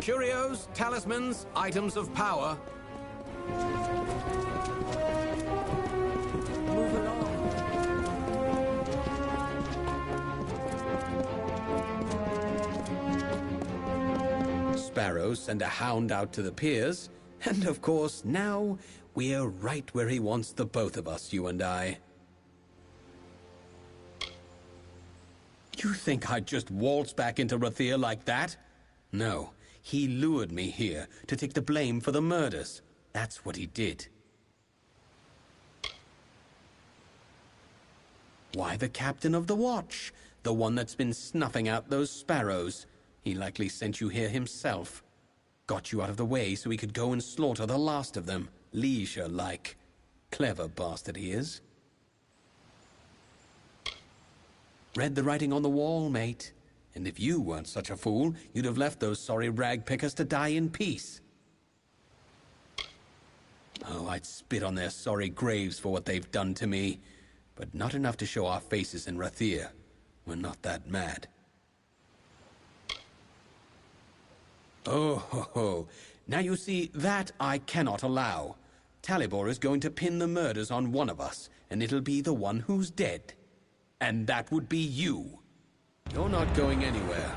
Curios, talismans, items of power. Move along. Sparrows send a hound out to the piers. And of course, now we're right where he wants the both of us, you and I. You think I'd just waltz back into Rathir like that? No. He lured me here to take the blame for the murders. That's what he did. Why the captain of the Watch? The one that's been snuffing out those sparrows. He likely sent you here himself. Got you out of the way so he could go and slaughter the last of them. Leisure-like. Clever bastard he is. Read the writing on the wall, mate. And if you weren't such a fool, you'd have left those sorry rag pickers to die in peace. Oh, I'd spit on their sorry graves for what they've done to me. But not enough to show our faces in Rathir. We're not that mad. Oh, ho, ho. Now you see, that I cannot allow. Talibor is going to pin the murders on one of us, and it'll be the one who's dead. And that would be you. You're not going anywhere.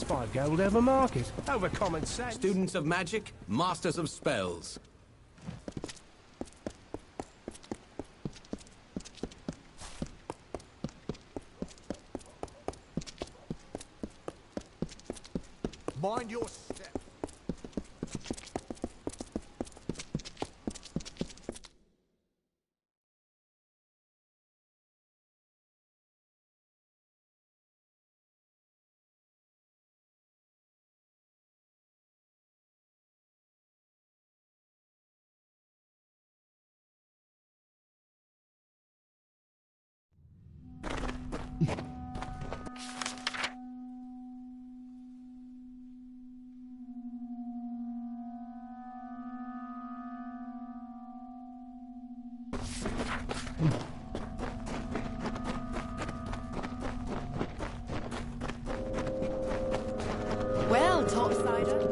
$5 gold over market. Over common sense. Students of magic, masters of spells. Mind your step. Well, topsider.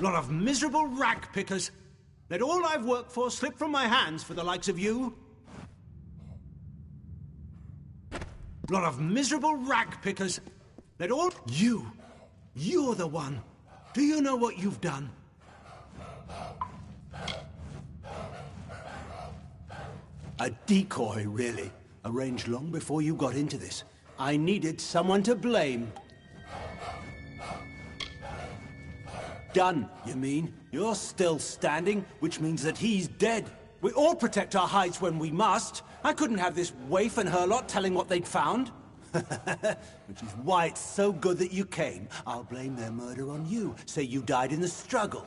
Lot of miserable rack pickers. Let all I've worked for slip from my hands for the likes of you. Lot of miserable rack pickers. Let all... You're the one. Do you know what you've done? A decoy, really. Arranged long before you got into this. I needed someone to blame. Done, you mean? You're still standing, which means that he's dead. We all protect our hides when we must. I couldn't have this waif and her lot telling what they'd found. Which is why it's so good that you came. I'll blame their murder on you. Say you died in the struggle.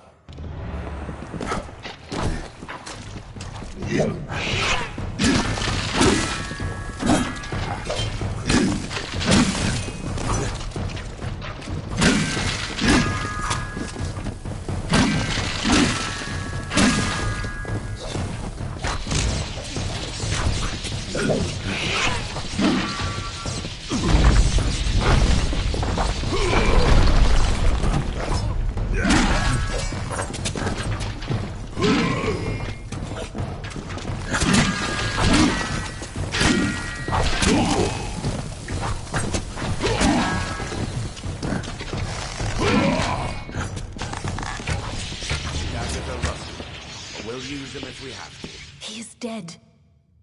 We'll use them if we have to. He is dead.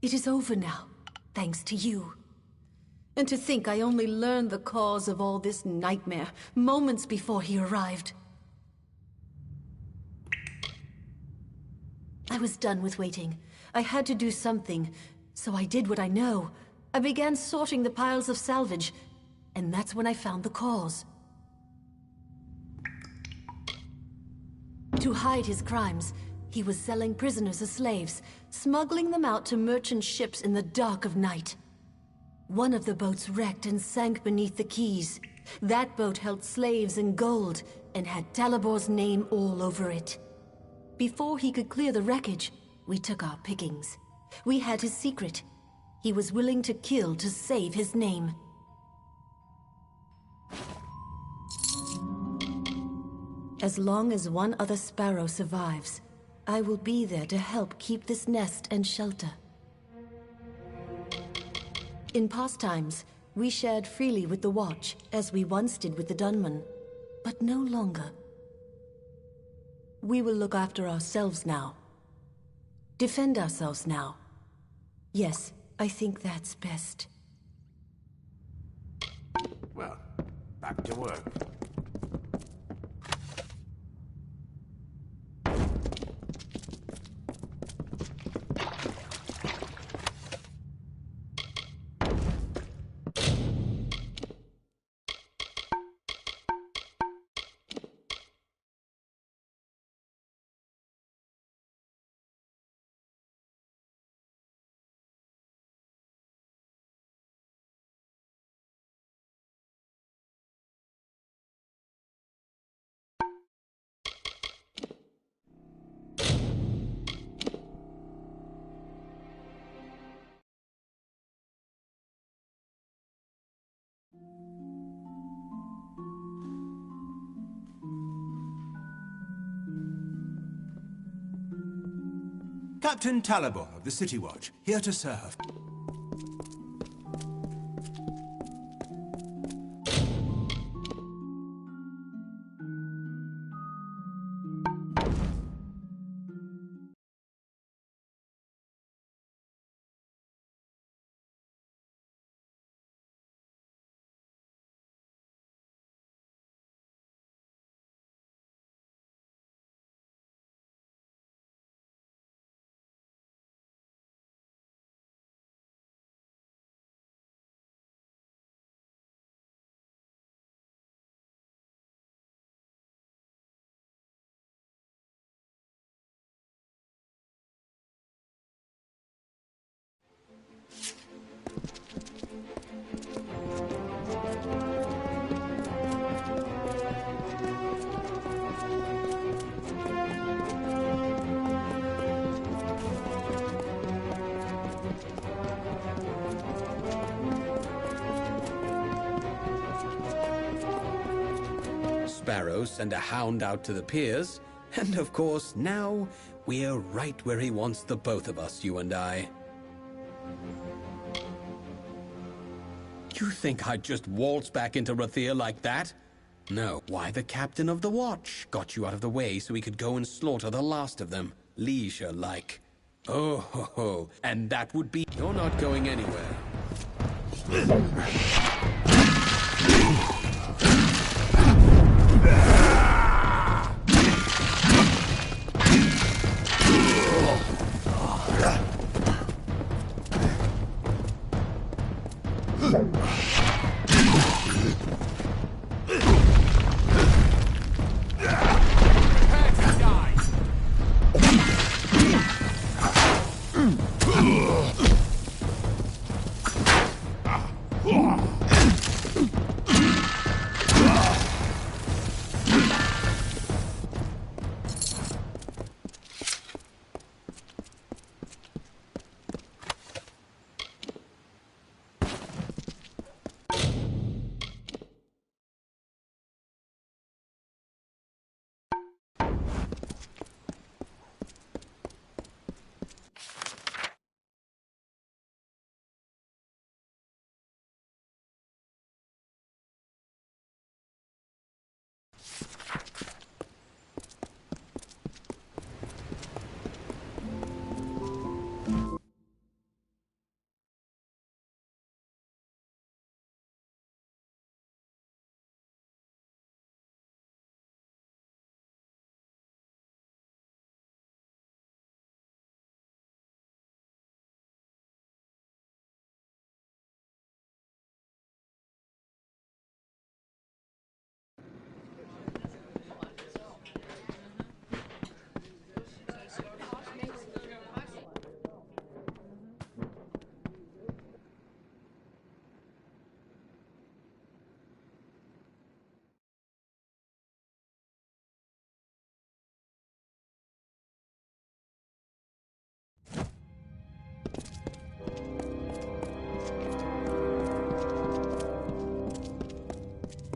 It is over now, thanks to you. And to think I only learned the cause of all this nightmare moments before he arrived. I was done with waiting. I had to do something, so I did what I know. I began sorting the piles of salvage, and that's when I found the cause. To hide his crimes, he was selling prisoners as slaves, smuggling them out to merchant ships in the dark of night. One of the boats wrecked and sank beneath the quays. That boat held slaves and gold, and had Talibor's name all over it. Before he could clear the wreckage, we took our pickings. We had his secret. He was willing to kill to save his name. As long as one other sparrow survives, I will be there to help keep this nest and shelter. In past times, we shared freely with the Watch, as we once did with the Dunman, but no longer. We will look after ourselves now. Defend ourselves now. Yes, I think that's best. Well, back to work. Captain Talabor of the City Watch, here to serve. Sparrow send a hound out to the piers, and of course, now we're right where he wants the both of us, you and I. You think I'd just waltz back into Rathir like that? No. Why, the captain of the watch got you out of the way so he could go and slaughter the last of them, leisure-like. Oh, ho, ho. And that would be... You're not going anywhere.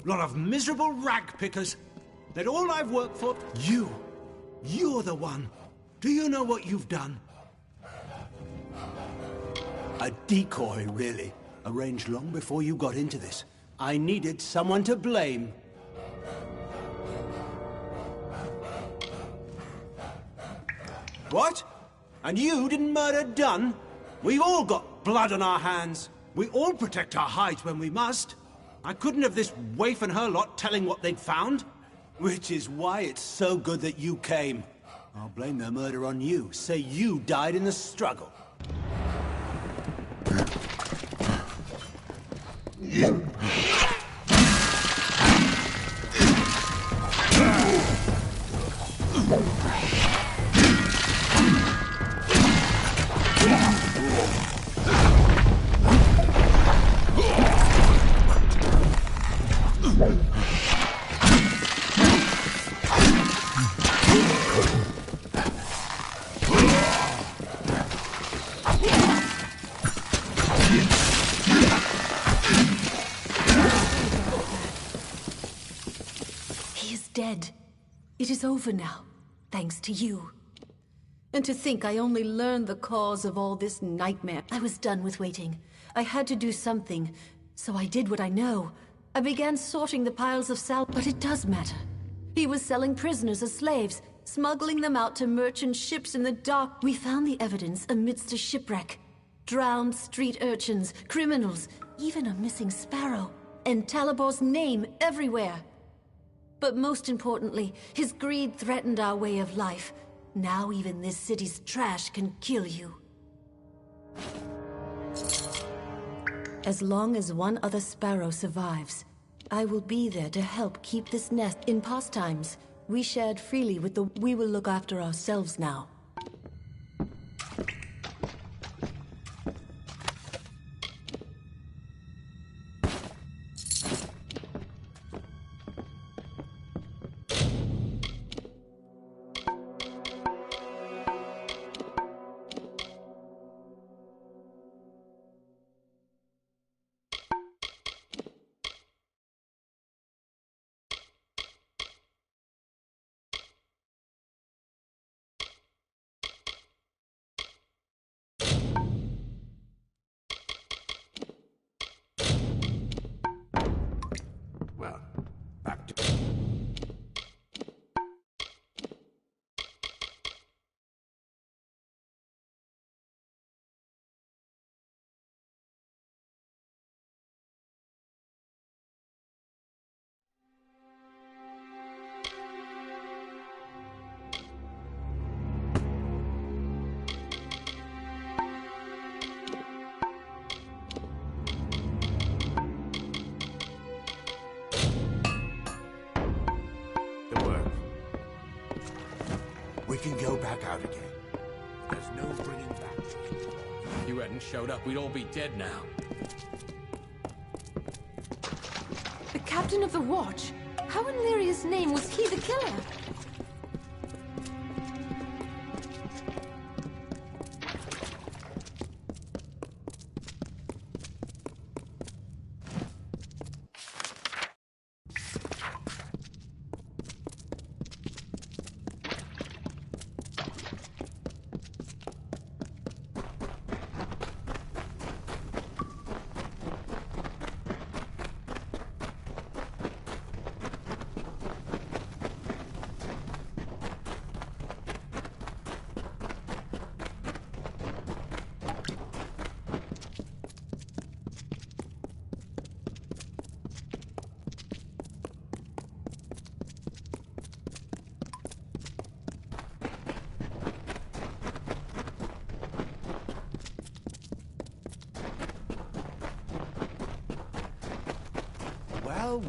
Lot of miserable rag pickers. That all I've worked for. You're the one. Do you know what you've done? A decoy, really. Arranged long before you got into this. I needed someone to blame. What? And you didn't murder Dunn? We've all got blood on our hands. We all protect our hides when we must. I couldn't have this waif and her lot telling what they'd found. Which is why it's so good that you came. I'll blame their murder on you. Say you died in the struggle. Dead. It is over now, thanks to you. And to think I only learned the cause of all this nightmare. I was done with waiting. I had to do something, so I did what I know. I began sorting the piles of salt, but it does matter. He was selling prisoners as slaves, smuggling them out to merchant ships in the dark. We found the evidence amidst a shipwreck. Drowned street urchins, criminals, even a missing sparrow, and Talabor's name everywhere. But most importantly, his greed threatened our way of life. Now even this city's trash can kill you. As long as one other sparrow survives, I will be there to help keep this nest. In past times, we shared freely with the... We will look after ourselves now. We can go back out again. There's no bringing back. If you hadn't showed up, we'd all be dead now. The captain of the watch? How in Lyria's name was he the killer?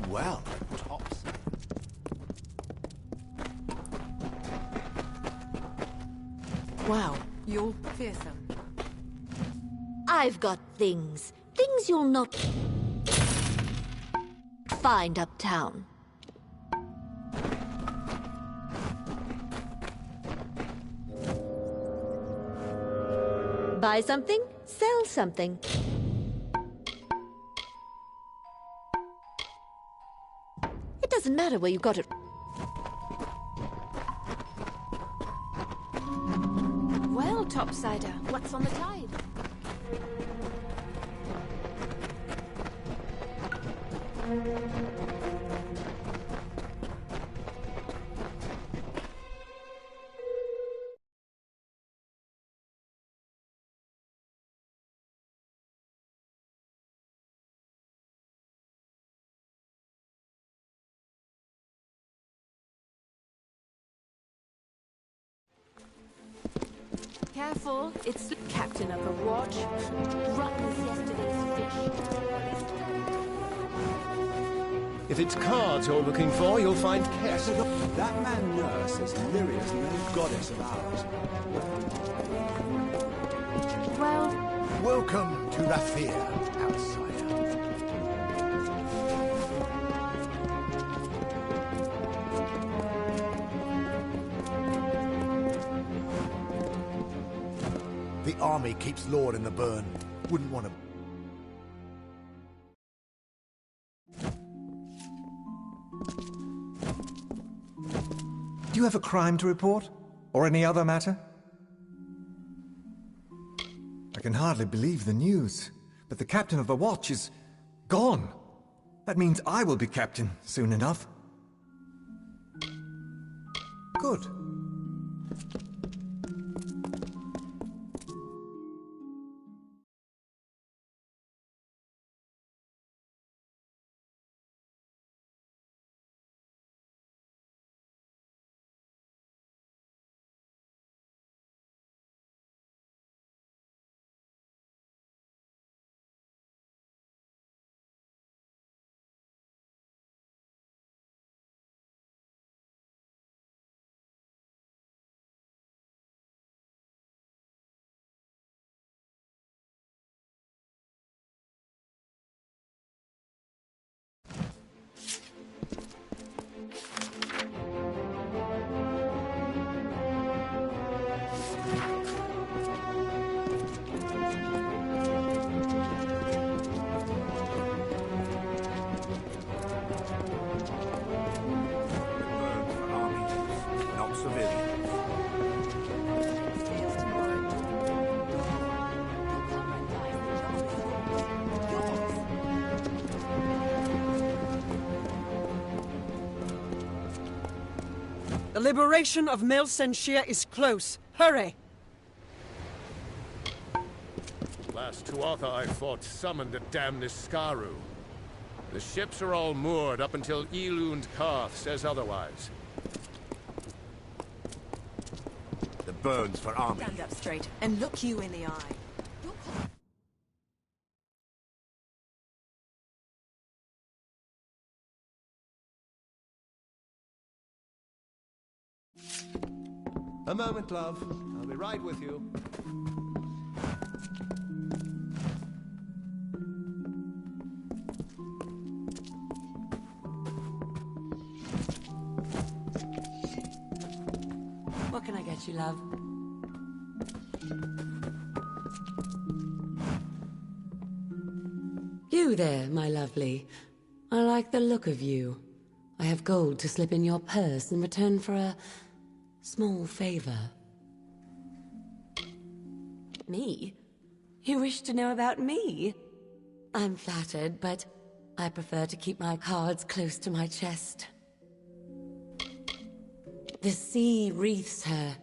Well, tops. Wow, you're fearsome. I've got things. Things you'll not find uptown. Buy something, sell something. It doesn't matter where you got it. Well, Topsider, what's on the tide? Careful, it's the captain of the watch. Rotten as yesterday's fish. If it's cards you're looking for, you'll find Kess. That man Nurse is Lyria's new goddess of ours. Well... Welcome to Rathir, outsider. The army keeps Lord in the burn. Wouldn't want to... Do you have a crime to report? Or any other matter? I can hardly believe the news, but the captain of the watch is gone. That means I will be captain soon enough. Good. The liberation of Mel Senshir is close. Hurry! Last Tuatha I fought summoned a damned Iskaru. The ships are all moored up until Elund Karth says otherwise. The burns for army. Stand up straight and look you in the eye. A moment, love. I'll be right with you. What can I get you, love? You there, my lovely. I like the look of you. I have gold to slip in your purse in return for a small favor. Me? You wish to know about me? I'm flattered, but I prefer to keep my cards close to my chest. The sea wreathes her.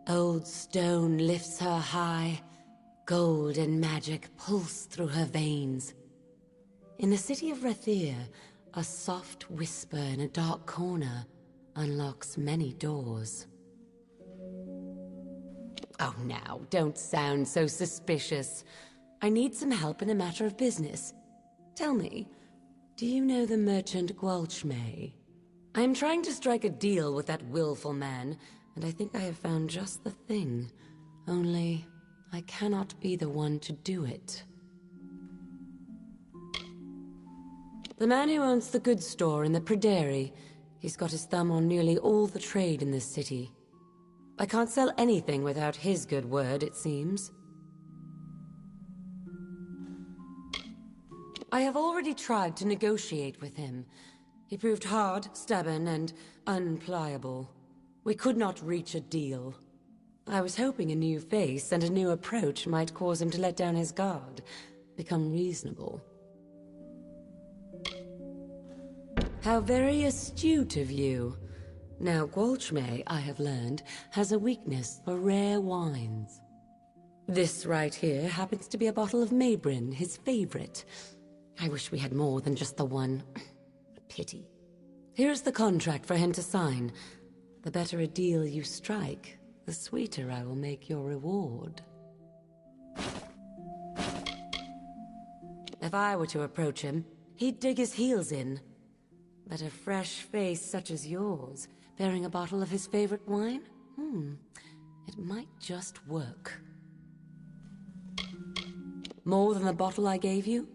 Old stone lifts her high. Gold and magic pulse through her veins. In the city of Rathir, a soft whisper in a dark corner unlocks many doors. Oh, now, don't sound so suspicious. I need some help in a matter of business. Tell me, do you know the merchant Gwalchmay? I am trying to strike a deal with that willful man, and I think I have found just the thing. Only, I cannot be the one to do it. The man who owns the goods store in the Pryderi, he's got his thumb on nearly all the trade in this city. I can't sell anything without his good word, it seems. I have already tried to negotiate with him. He proved hard, stubborn, and unpliable. We could not reach a deal. I was hoping a new face and a new approach might cause him to let down his guard, become reasonable. How very astute of you. Now, Gwalchmey, I have learned, has a weakness for rare wines. This right here happens to be a bottle of Maybrin, his favorite. I wish we had more than just the one. A pity. Here's the contract for him to sign. The better a deal you strike, the sweeter I will make your reward. If I were to approach him, he'd dig his heels in. But a fresh face such as yours, bearing a bottle of his favorite wine? It might just work. More than the bottle I gave you?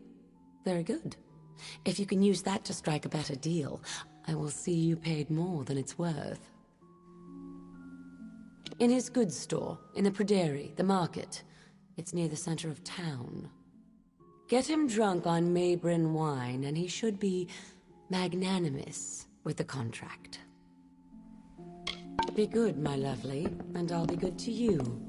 Very good. If you can use that to strike a better deal, I will see you paid more than it's worth. In his goods store, in the Pryderi, the market. It's near the center of town. Get him drunk on Maybrin wine, and he should be magnanimous with the contract. Be good, my lovely, and I'll be good to you.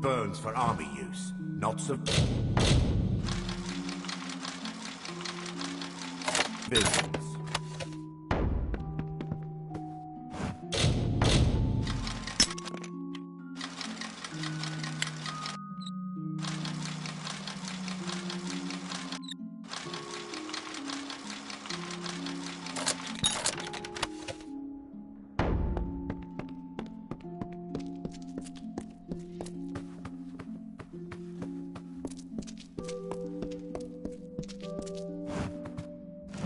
Burns for army use, not so... Visions.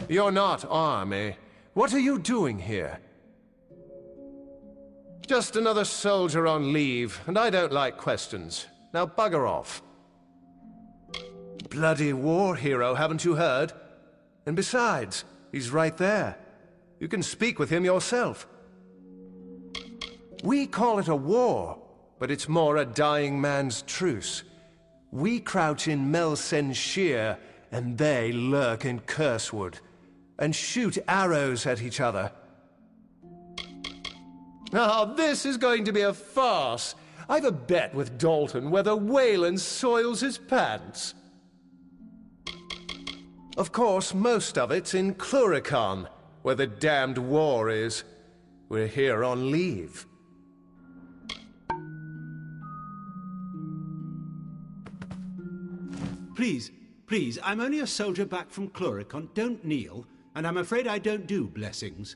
You're not army. What are you doing here? Just another soldier on leave, and I don't like questions. Now bugger off. Bloody war hero, haven't you heard? And besides, he's right there. You can speak with him yourself. We call it a war, but it's more a dying man's truce. We crouch in Melsenshire, and they lurk in Cursewood, and shoot arrows at each other. Now, this is going to be a farce. I've a bet with Dalton whether Wayland soils his pants. Of course, most of it's in Cluricon, where the damned war is. We're here on leave. Please, I'm only a soldier back from Cluricon. Don't kneel. And I'm afraid I don't do blessings.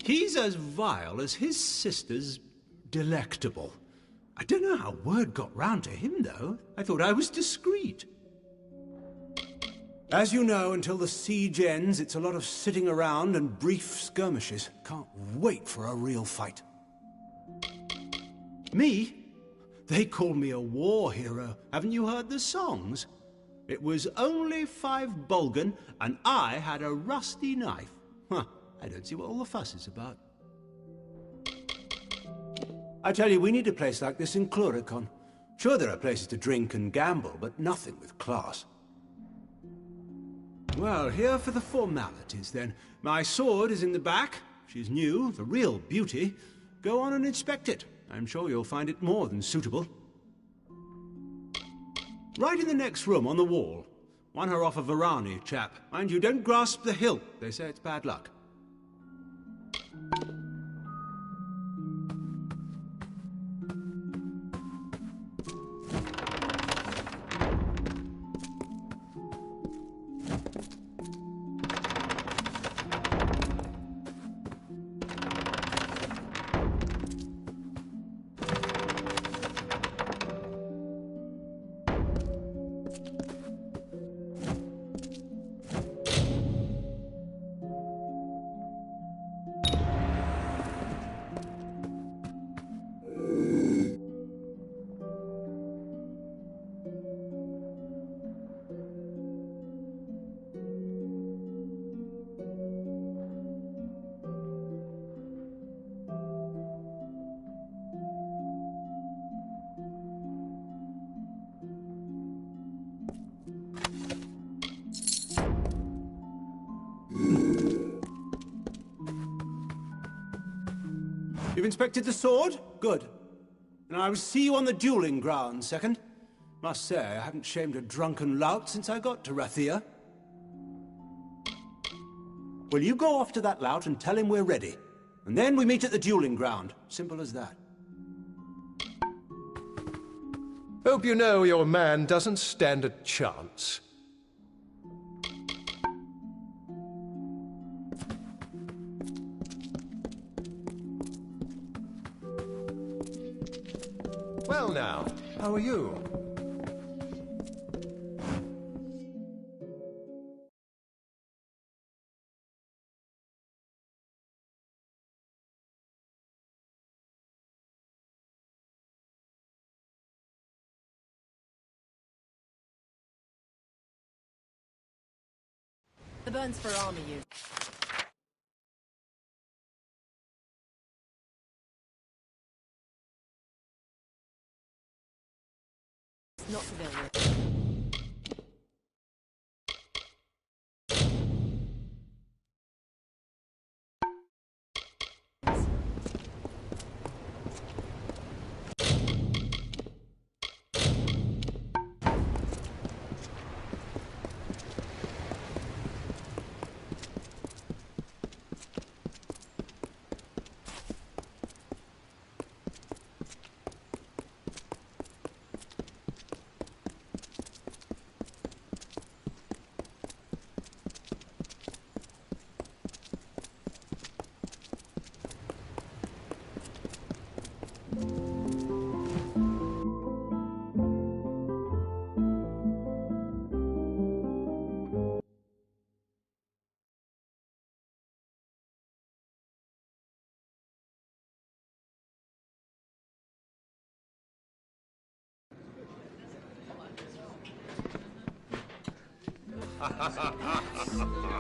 He's as vile as his sister's delectable. I don't know how word got round to him, though. I thought I was discreet. As you know, until the siege ends, it's a lot of sitting around and brief skirmishes. Can't wait for a real fight. Me? They call me a war hero. Haven't you heard the songs? It was only 5 Bulgan, and I had a rusty knife. Huh, I don't see what all the fuss is about. I tell you, we need a place like this in Cluricon. Sure, there are places to drink and gamble, but nothing with class. Well, here for the formalities, then. My sword is in the back. She's new, the real beauty. Go on and inspect it. I'm sure you'll find it more than suitable. Right in the next room on the wall. Won her off a Varani chap. Mind you, don't grasp the hilt. They say it's bad luck. You've inspected the sword? Good. And I will see you on the dueling ground, second. Must say, I haven't shamed a drunken lout since I got to Rathia. Well, you go off to that lout and tell him we're ready. And then we meet at the dueling ground. Simple as that. Hope you know your man doesn't stand a chance. Well now, how are you? The burn's for armor use. Not civilian.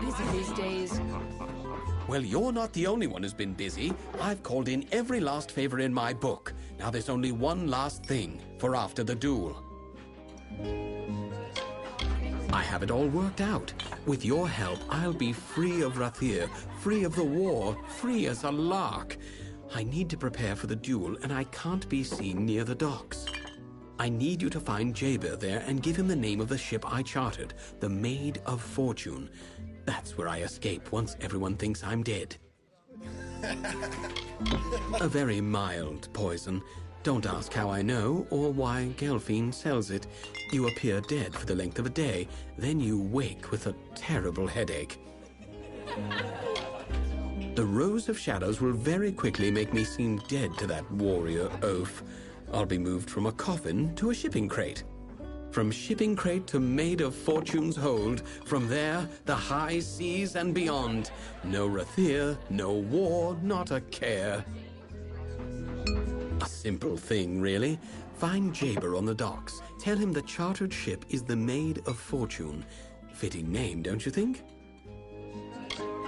Busy these days. Well, you're not the only one who's been busy. I've called in every last favor in my book. Now there's only one last thing for after the duel. I have it all worked out. With your help, I'll be free of Rathir, free of the war, free as a lark. I need to prepare for the duel, and I can't be seen near the docks. I need you to find Jaber there and give him the name of the ship I chartered, the Maid of Fortune. That's where I escape once everyone thinks I'm dead. A very mild poison. Don't ask how I know or why Gelfine sells it. You appear dead for the length of a day, then you wake with a terrible headache. The Rose of Shadows will very quickly make me seem dead to that warrior oaf. I'll be moved from a coffin to a shipping crate. From shipping crate to Maid of Fortune's hold. From there, the high seas and beyond. No Rathir, no war, not a care. A simple thing, really. Find Jaber on the docks. Tell him the chartered ship is the Maid of Fortune. Fitting name, don't you think?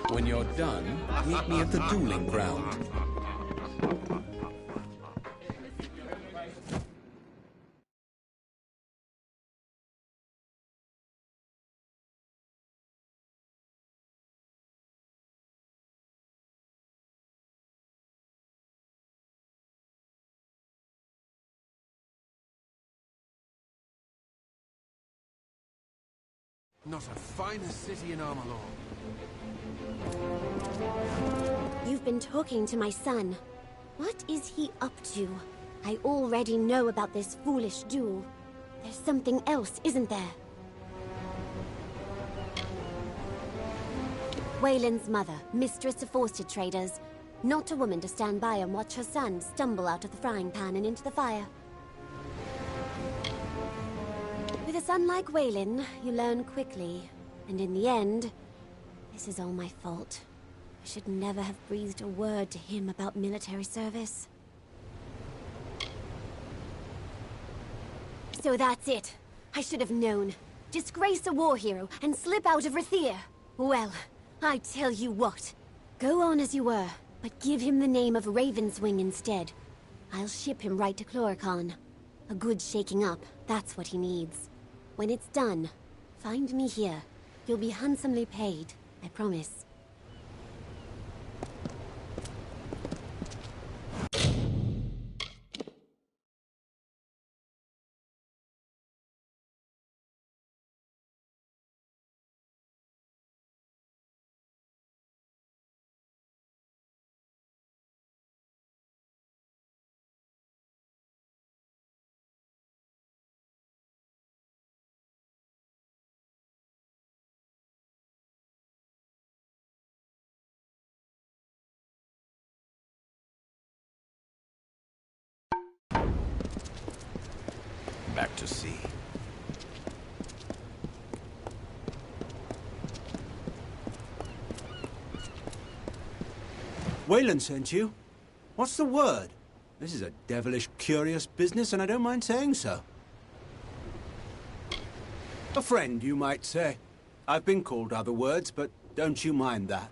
When you're done, meet me at the dueling ground. Not a finer city in Armalor. You've been talking to my son. What is he up to? I already know about this foolish duel. There's something else, isn't there? Wayland's mother, mistress of worsted traders. Not a woman to stand by and watch her son stumble out of the frying pan and into the fire. With a son like Wayland, you learn quickly. And in the end, this is all my fault. I should never have breathed a word to him about military service. So that's it. I should have known. Disgrace a war hero and slip out of Rathir. Well, I tell you what. Go on as you were, but give him the name of Ravenswing instead. I'll ship him right to Chloricon. A good shaking up, that's what he needs. When it's done, find me here. You'll be handsomely paid, I promise. back to sea. Wayland sent you? What's the word? This is a devilish curious business, and I don't mind saying so. A friend, you might say. I've been called other words, but don't you mind that.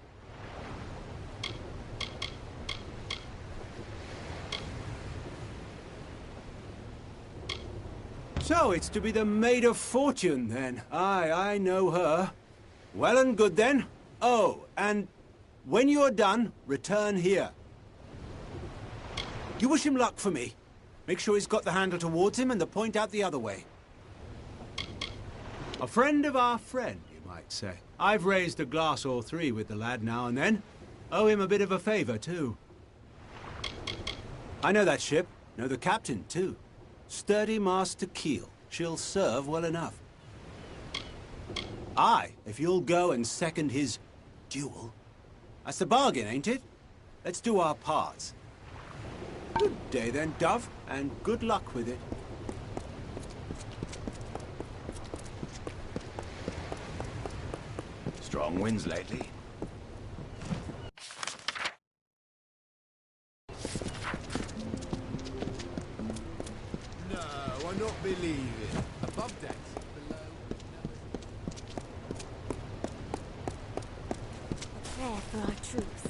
So, it's to be the Maid of Fortune, then. Aye, I know her. Well and good, then. Oh, and when you're done, return here. You wish him luck for me. Make sure he's got the handle towards him and the point out the other way. A friend of our friend, you might say. I've raised a glass or three with the lad now and then. Owe him a bit of a favor, too. I know that ship. Know the captain, too. Sturdy Master Keel. She'll serve well enough. Aye, if you'll go and second his duel. That's the bargain, ain't it? Let's do our parts. Good day then, Dove, and good luck with it. Strong winds lately. No, I don't believe it. Above decks, below. A prayer for our troops.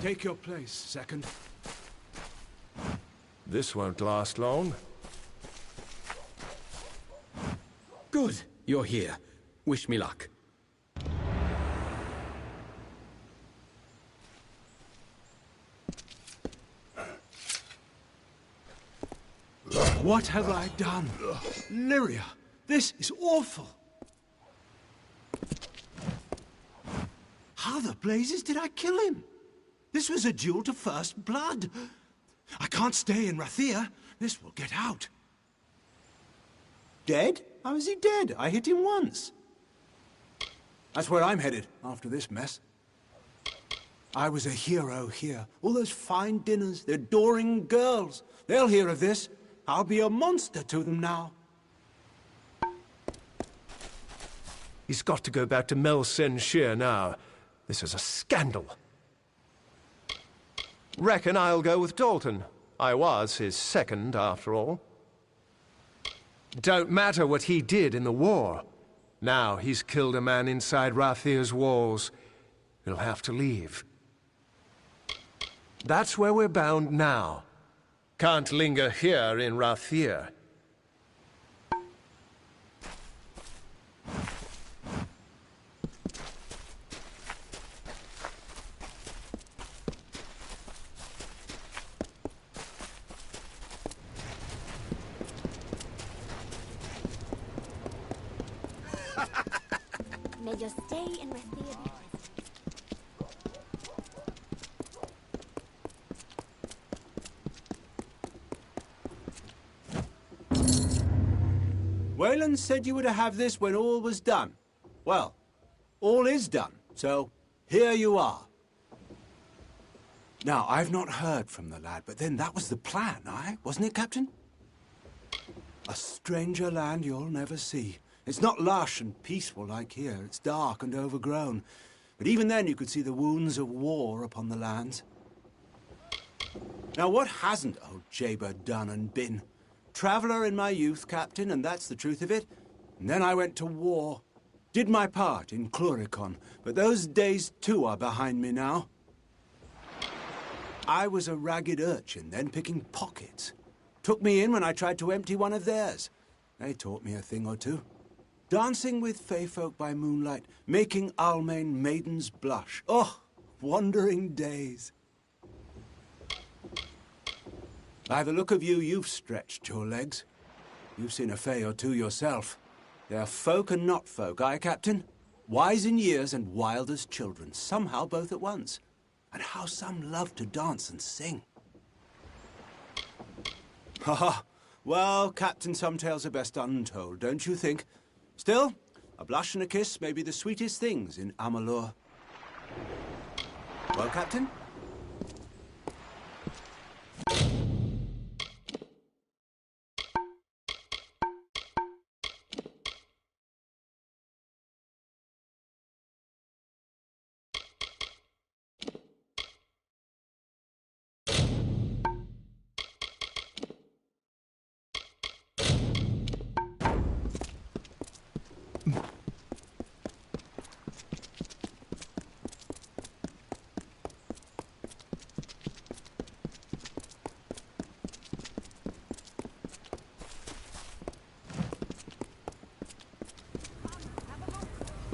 Take your place, second. This won't last long. Good. You're here. Wish me luck. What have I done? Lyria, this is awful. How the blazes did I kill him? This was a duel to first blood. I can't stay in Rathia. This will get out. Dead? How is he dead? I hit him once. That's where I'm headed after this mess. I was a hero here. All those fine dinners, the adoring girls. They'll hear of this. I'll be a monster to them now. He's got to go back to Mel Sen-Shir now. This is a scandal. Reckon I'll go with Dalton. I was his second, after all. Don't matter what he did in the war. Now he's killed a man inside Rathia's walls. He'll have to leave. That's where we're bound now. Can't linger here in Rathia. May your stay in Rathia be Wayland said you were to have this when all was done. Well, all is done, so here you are. Now, I've not heard from the lad, but then that was the plan, aye? Wasn't it, Captain? A stranger land you'll never see. It's not lush and peaceful like here. It's dark and overgrown. But even then you could see the wounds of war upon the lands. Now, what hasn't old Jaber done and been? Traveller in my youth, Captain, and that's the truth of it. And then I went to war. Did my part in Cluricon, but those days too are behind me now. I was a ragged urchin then, picking pockets. Took me in when I tried to empty one of theirs. They taught me a thing or two. Dancing with fey folk by moonlight, making Almain maidens blush. Oh, wandering days. By the look of you, you've stretched your legs. You've seen a fey or two yourself. They're folk and not folk, aye, Captain? Wise in years and wild as children, somehow both at once. And how some love to dance and sing. Ha ha! Well, Captain, some tales are best untold, don't you think? Still, A blush and a kiss may be the sweetest things in Amalur. Well, Captain?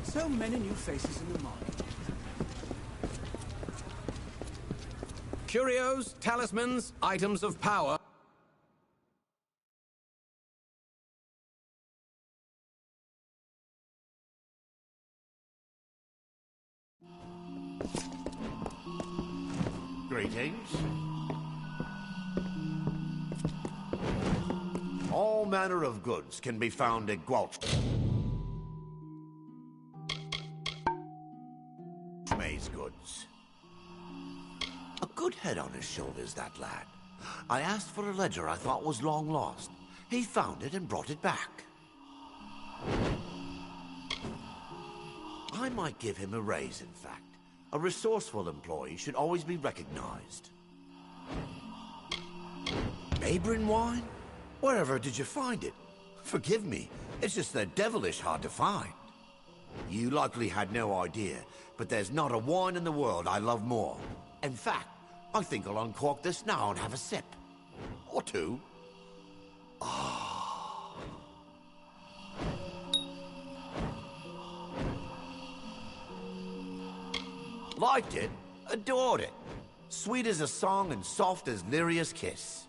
So many new faces in the market. Curios, talismans, items of power. Greetings. All manner of goods can be found at Gwalch. Goods. A good head on his shoulders, that lad. I asked for a ledger I thought was long lost. He found it and brought it back. I might give him a raise, in fact. A resourceful employee should always be recognized. Mabrin wine? Wherever did you find it? Forgive me, it's just they're devilish hard to find. You likely had no idea, but there's not a wine in the world I love more. In fact, I think I'll uncork this now and have a sip. Or two. Ah. Liked it, adored it. Sweet as a song and soft as Lyria's kiss.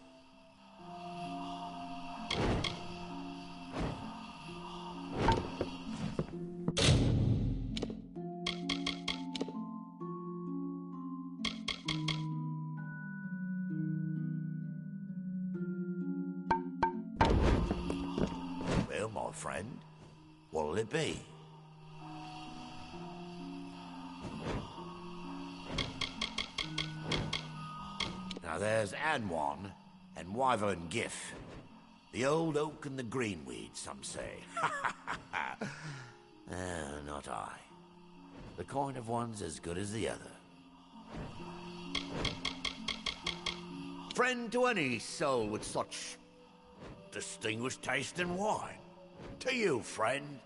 Friend, what'll it be? Now there's Anwan and Wyvern Gif. The old oak and the greenweed, some say. Not I. The coin of one's as good as the other. Friend to any soul with such distinguished taste in wine. To you, friend.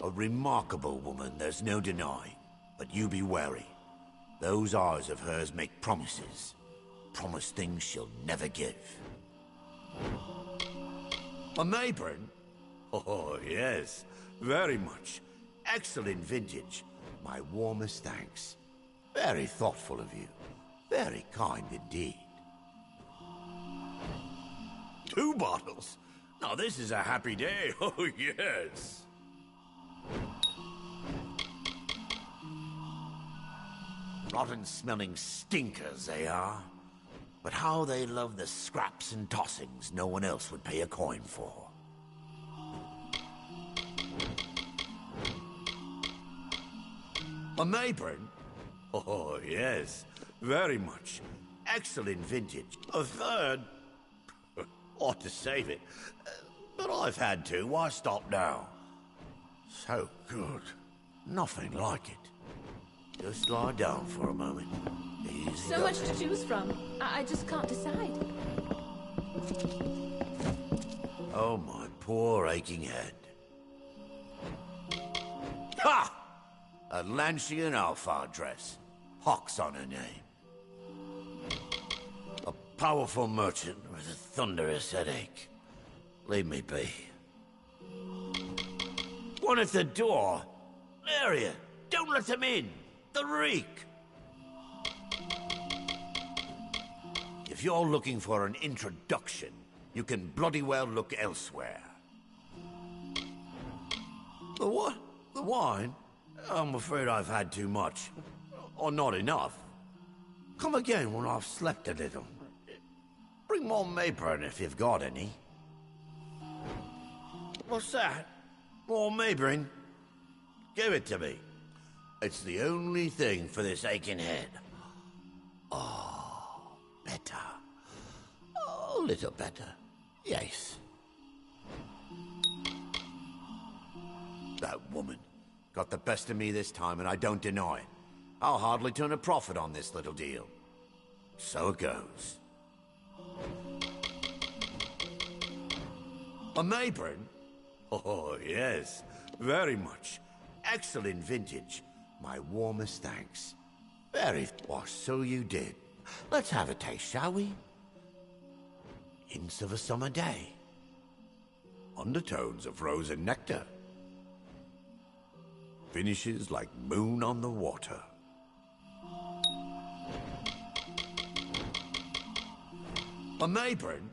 A remarkable woman, there's no denying. But you be wary. Those eyes of hers make promises. Promise things she'll never give. A Mabrin? Oh, yes. Very much. Excellent vintage. My warmest thanks. Very thoughtful of you. Very kind indeed. 2 bottles? Now this is a happy day. Oh, yes. Rotten-smelling stinkers, they are. But how they love the scraps and tossings no one else would pay a coin for. A Mabrin? Oh, yes. Very much. Excellent vintage. A third? Ought to save it. But I've had to. Why stop now? So good. Nothing like it. Just lie down for a moment. Easy So much to choose from. I just can't decide. Oh, my poor aching head. Ha! A Lancian Alpha dress. Pox on her name. A powerful merchant with a thunderous headache. Leave me be. One at the door. Area. Don't let them in. The reek. If you're looking for an introduction, you can bloody well look elsewhere. The what? The wine? I'm afraid I've had too much. Or not enough. Come again when I've slept a little. Bring more Mabrin if you've got any. What's that? More Mabrin? Give it to me. It's the only thing for this aching head. Oh, better. Oh, a little better. Yes. That woman got the best of me this time, and I don't deny it. I'll hardly turn a profit on this little deal. So it goes. A Mabrin? Oh, yes. Very much. Excellent vintage. My warmest thanks. Very... Why, so you did. Let's have a taste, shall we? Hints of a summer day. Undertones of frozen nectar. Finishes like moon on the water. A Mabrin?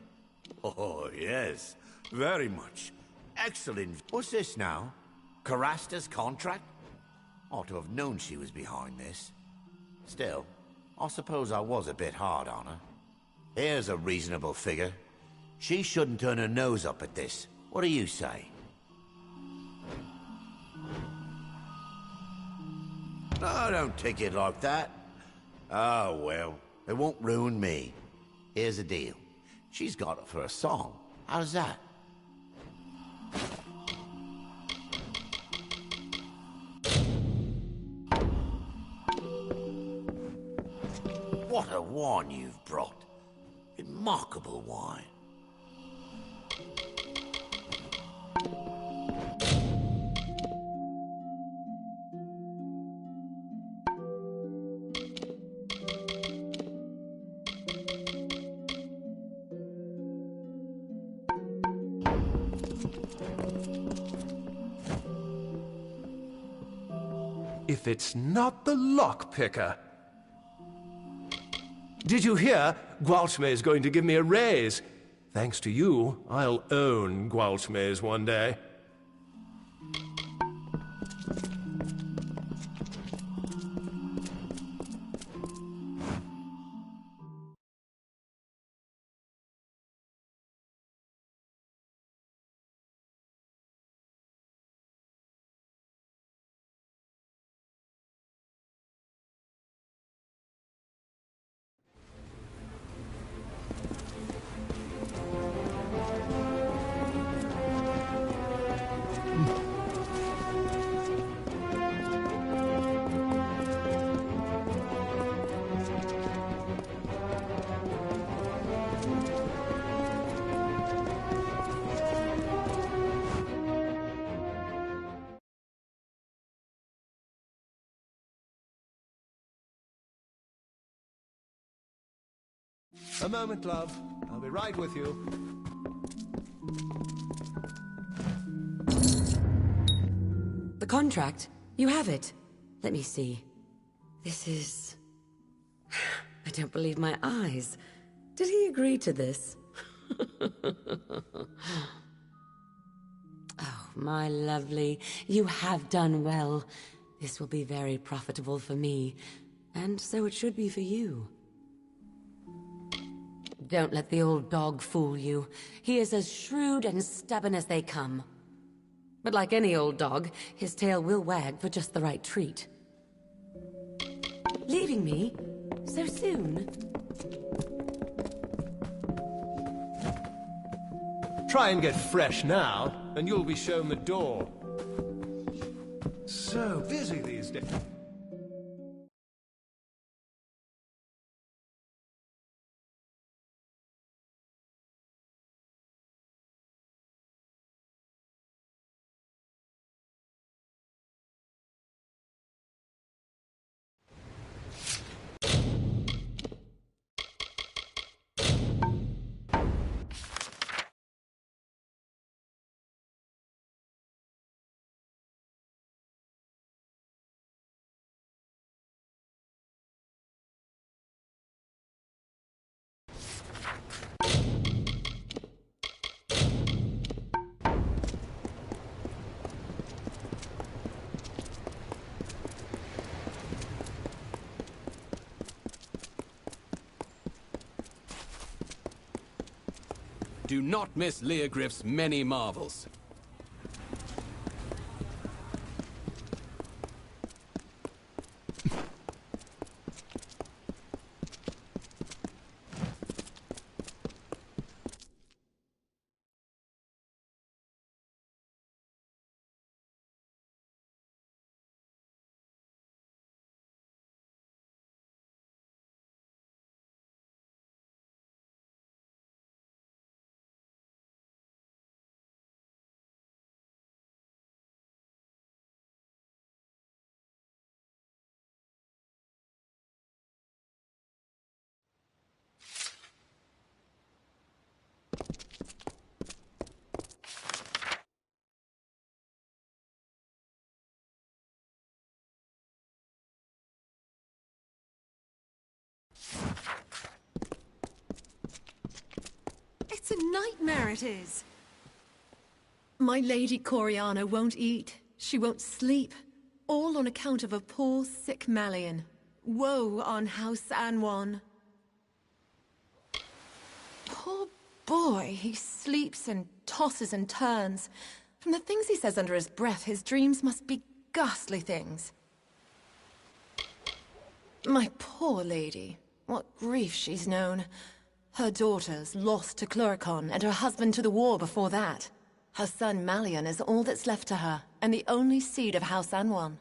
Oh, yes. Very much. Excellent. What's this now? Carasta's contract? Ought to have known she was behind this. Still, I suppose I was a bit hard on her. Here's a reasonable figure. She shouldn't turn her nose up at this. What do you say? No, don't take it like that. Oh, well, it won't ruin me. Here's the deal. She's got it for a song. How's that? What a wine you've brought. Remarkable wine. If it's not the lockpicker. Did you hear? Gualchme is going to give me a raise. Thanks to you, I'll own Gualchmes one day. A moment, love. I'll be right with you. The contract? You have it. Let me see. This is... I don't believe my eyes. Did he agree to this? Oh, my lovely. You have done well. This will be very profitable for me. And so it should be for you. Don't let the old dog fool you. He is as shrewd and stubborn as they come. But like any old dog, his tail will wag for just the right treat. Leaving me? So soon? Try and get fresh now, and you'll be shown the door. So busy these days. Do not miss Leogriff's many marvels. nightmare it is! My Lady Coriana won't eat. She won't sleep. All on account of a poor, sick Malian. Woe on House Anwan. Poor boy, he sleeps and tosses and turns. From the things he says under his breath, his dreams must be ghastly things. My poor lady. What grief she's known. Her daughters lost to Cluricon, and her husband to the war before that. Her son Malian is all that's left to her, and the only seed of House Anwan.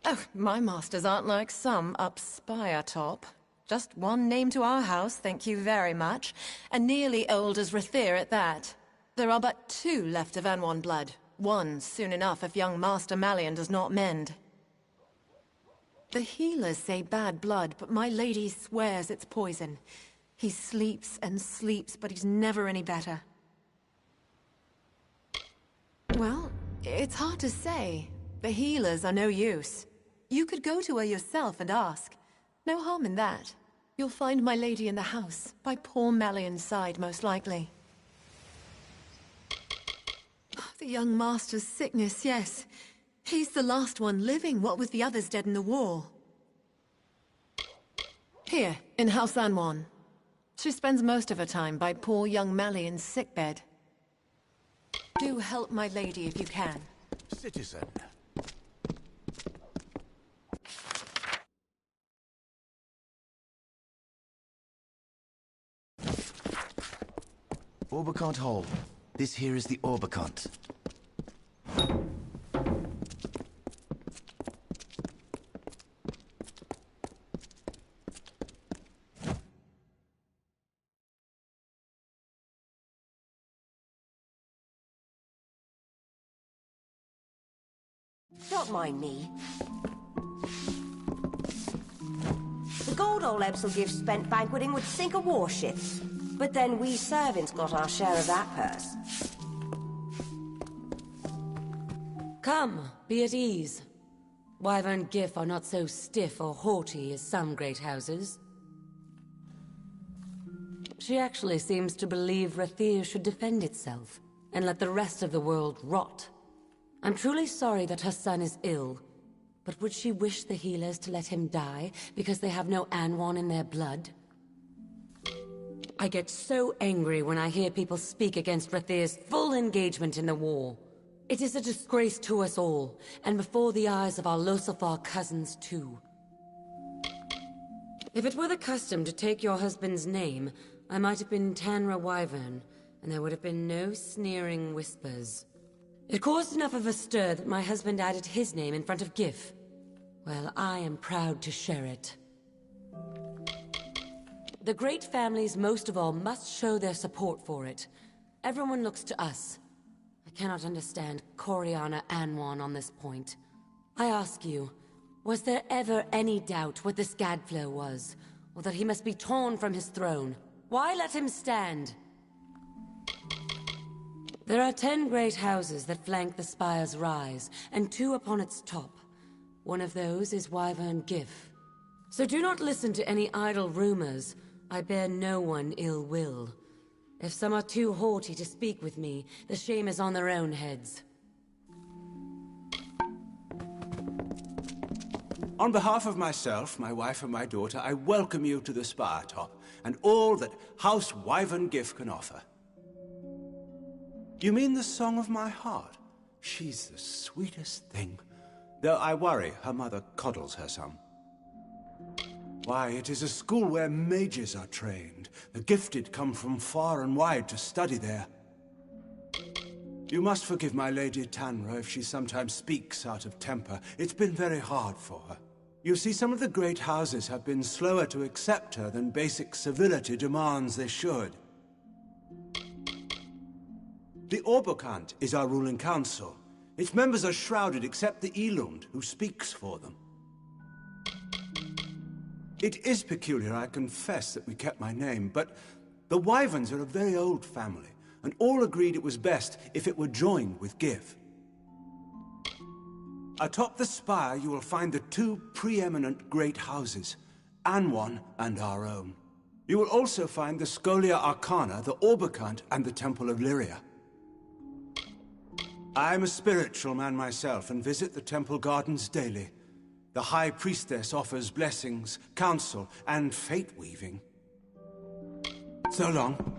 Oh, my masters aren't like some up spire top. Just one name to our house, thank you very much, and nearly old as Rathir at that. There are but 2 left of Anwan blood. One soon enough if young Master Malian does not mend. The healers say bad blood, but my lady swears it's poison. He sleeps and sleeps, but he's never any better. Well, it's hard to say. The healers are no use. You could go to her yourself and ask. No harm in that. You'll find my lady in the house, by poor Malian's side, most likely. The young master's sickness, yes. He's the last one living, what with the others dead in the war. Here, in House Anwan. She spends most of her time by poor young Malian's sickbed. Do help my lady if you can. Citizen. Orbicant Hall. This here is the Orbicant. Don't mind me. The gold old Ebselgift spent banqueting would sink a warship. But then we servants got our share of that purse. Come, be at ease. Wyvern Gif are not so stiff or haughty as some great houses. She actually seems to believe Rathir should defend itself, and let the rest of the world rot. I'm truly sorry that her son is ill, but would she wish the healers to let him die because they have no Anwan in their blood? I get so angry when I hear people speak against Rathir's full engagement in the war. It is a disgrace to us all, and before the eyes of our Losafar cousins too. If it were the custom to take your husband's name, I might have been Tanra Wyvern, and there would have been no sneering whispers. It caused enough of a stir that my husband added his name in front of Gif. Well, I am proud to share it. The great families, most of all, must show their support for it. Everyone looks to us. I cannot understand Coriana Anwan on this point. I ask you, was there ever any doubt what this Gadflow was? Or that he must be torn from his throne? Why let him stand? There are 10 great houses that flank the spire's rise, and 2 upon its top. One of those is Wyvern Gif. So do not listen to any idle rumors. I bear no one ill will. If some are too haughty to speak with me, the shame is on their own heads. On behalf of myself, my wife and my daughter, I welcome you to the Spire Top, and all that House Wyvern Gif can offer. You mean the song of my heart? She's the sweetest thing. Though I worry her mother coddles her some. Why, it is a school where mages are trained. The gifted come from far and wide to study there. You must forgive my Lady Tanra if she sometimes speaks out of temper. It's been very hard for her. You see, some of the great houses have been slower to accept her than basic civility demands they should. The Orbicant is our ruling council. Its members are shrouded except the Elund, who speaks for them. It is peculiar, I confess, that we kept my name, but the Wyverns are a very old family, and all agreed it was best if it were joined with Gif. Atop the spire you will find the 2 preeminent great houses, Anwan and our own. You will also find the Scholia Arcana, the Orbicant, and the Temple of Lyria. I'm a spiritual man myself and visit the temple gardens daily. The High Priestess offers blessings, counsel, and fate-weaving. So long.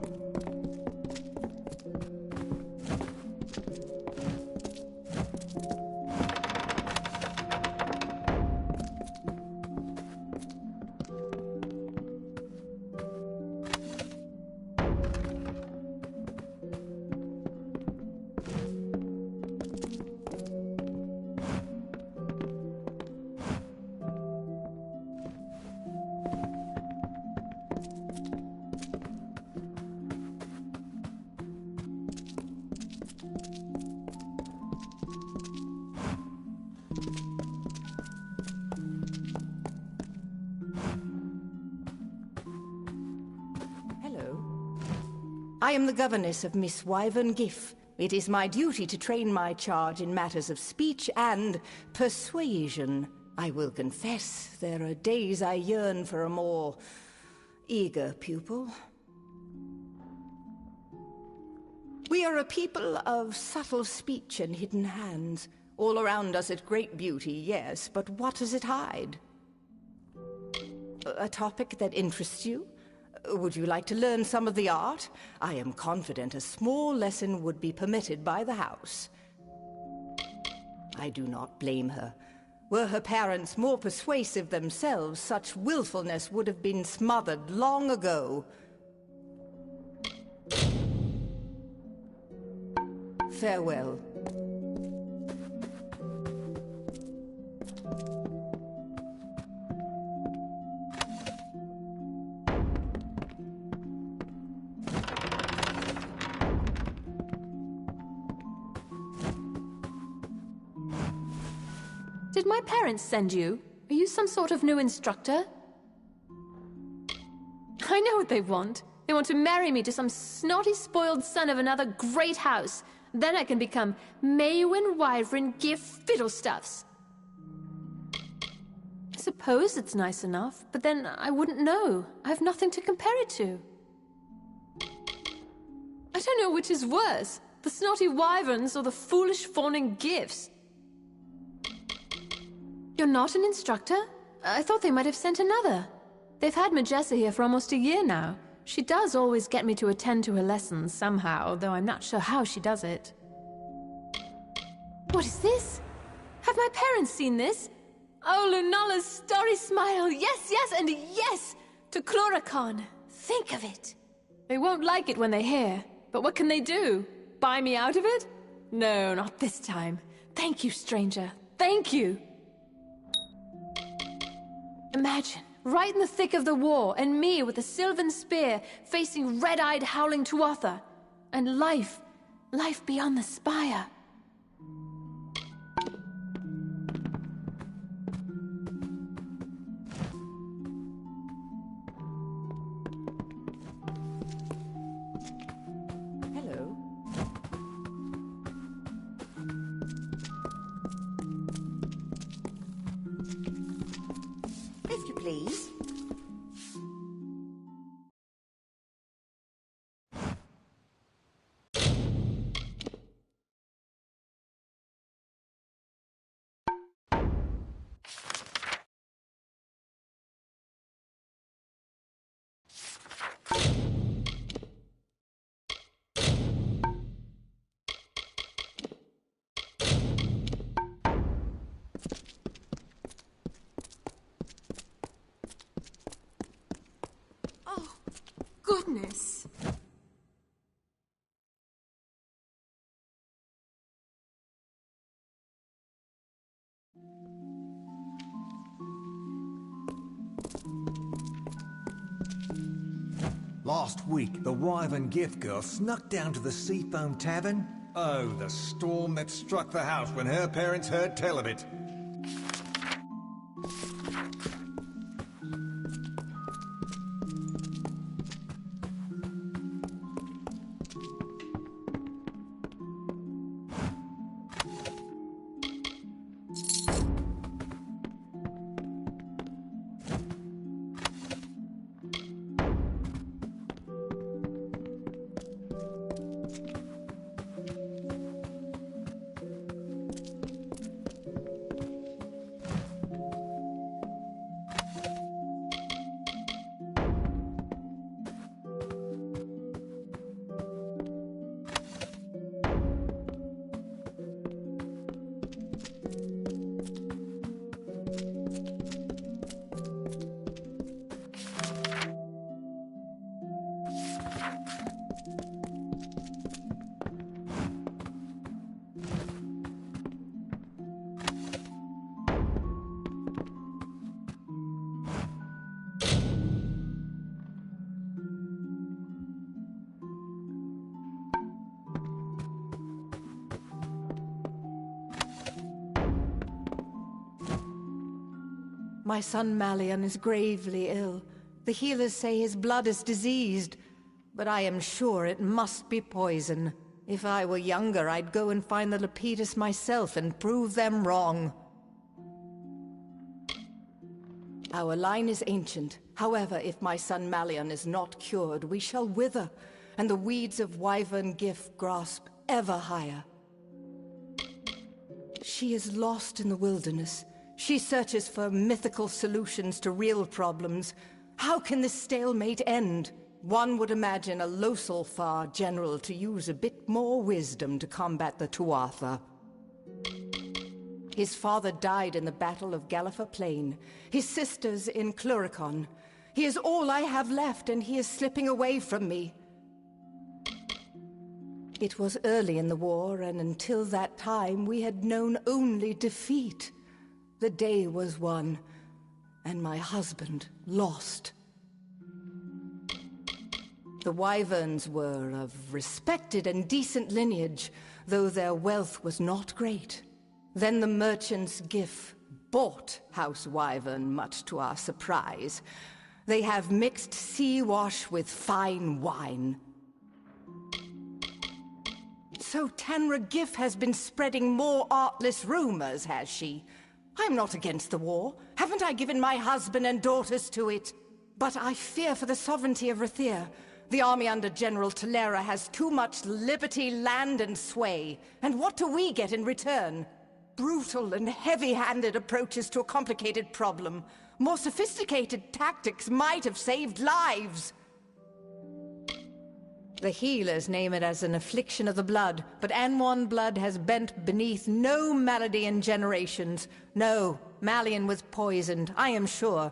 I am the governess of Miss Wyvern Giff. It is my duty to train my charge in matters of speech and persuasion. I will confess, there are days I yearn for a more eager pupil. We are a people of subtle speech and hidden hands. All around us is great beauty, yes, but what does it hide? A topic that interests you? Would you like to learn some of the art? I am confident a small lesson would be permitted by the house. I do not blame her. Were her parents more persuasive themselves, such willfulness would have been smothered long ago. Farewell. Did my parents send you? Are you some sort of new instructor? I know what they want. They want to marry me to some snotty, spoiled son of another great house. Then I can become Maywin Wyvern Giff Fiddlestuffs. I suppose it's nice enough, but then I wouldn't know. I have nothing to compare it to. I don't know which is worse, the snotty wyverns or the foolish fawning Giffs. You're not an instructor? I thought they might have sent another. They've had Majessa here for almost a year now. She does always get me to attend to her lessons somehow, though I'm not sure how she does it. What is this? Have my parents seen this? Oh, Lunala's starry smile! Yes, yes, and yes! To Chloracon! Think of it! They won't like it when they hear, but what can they do? Buy me out of it? No, not this time. Thank you, stranger. Thank you! Imagine, right in the thick of the war, and me with a sylvan spear, facing red-eyed howling Tuatha. And life beyond the spire. Hello. If you please. Goodness. Last week, the Wyvern gift girl snuck down to the Seafoam Tavern. Oh, the storm that struck the house when her parents heard tell of it. My son Malian is gravely ill. The healers say his blood is diseased, but I am sure it must be poison. If I were younger, I'd go and find the Lepidus myself and prove them wrong. Our line is ancient. However, if my son Malian is not cured, we shall wither, and the weeds of Wyvern Gif grasp ever higher. She is lost in the wilderness. She searches for mythical solutions to real problems. How can this stalemate end? One would imagine a Losalfar general to use a bit more wisdom to combat the Tuatha. His father died in the Battle of Galliffer Plain. His sisters in Cluricon. He is all I have left, and he is slipping away from me. It was early in the war, and until that time we had known only defeat. The day was won, and my husband lost. The Wyverns were of respected and decent lineage, though their wealth was not great. Then the merchants Gif bought House Wyvern, much to our surprise. They have mixed sea wash with fine wine. So Tanra Gif has been spreading more artless rumors, has she? I'm not against the war. Haven't I given my husband and daughters to it? But I fear for the sovereignty of Rathir. The army under General Talera has too much liberty, land, and sway. And what do we get in return? Brutal and heavy-handed approaches to a complicated problem. More sophisticated tactics might have saved lives. The healers name it as an affliction of the blood, but Anwan blood has bent beneath no malady in generations. No, Malian was poisoned, I am sure.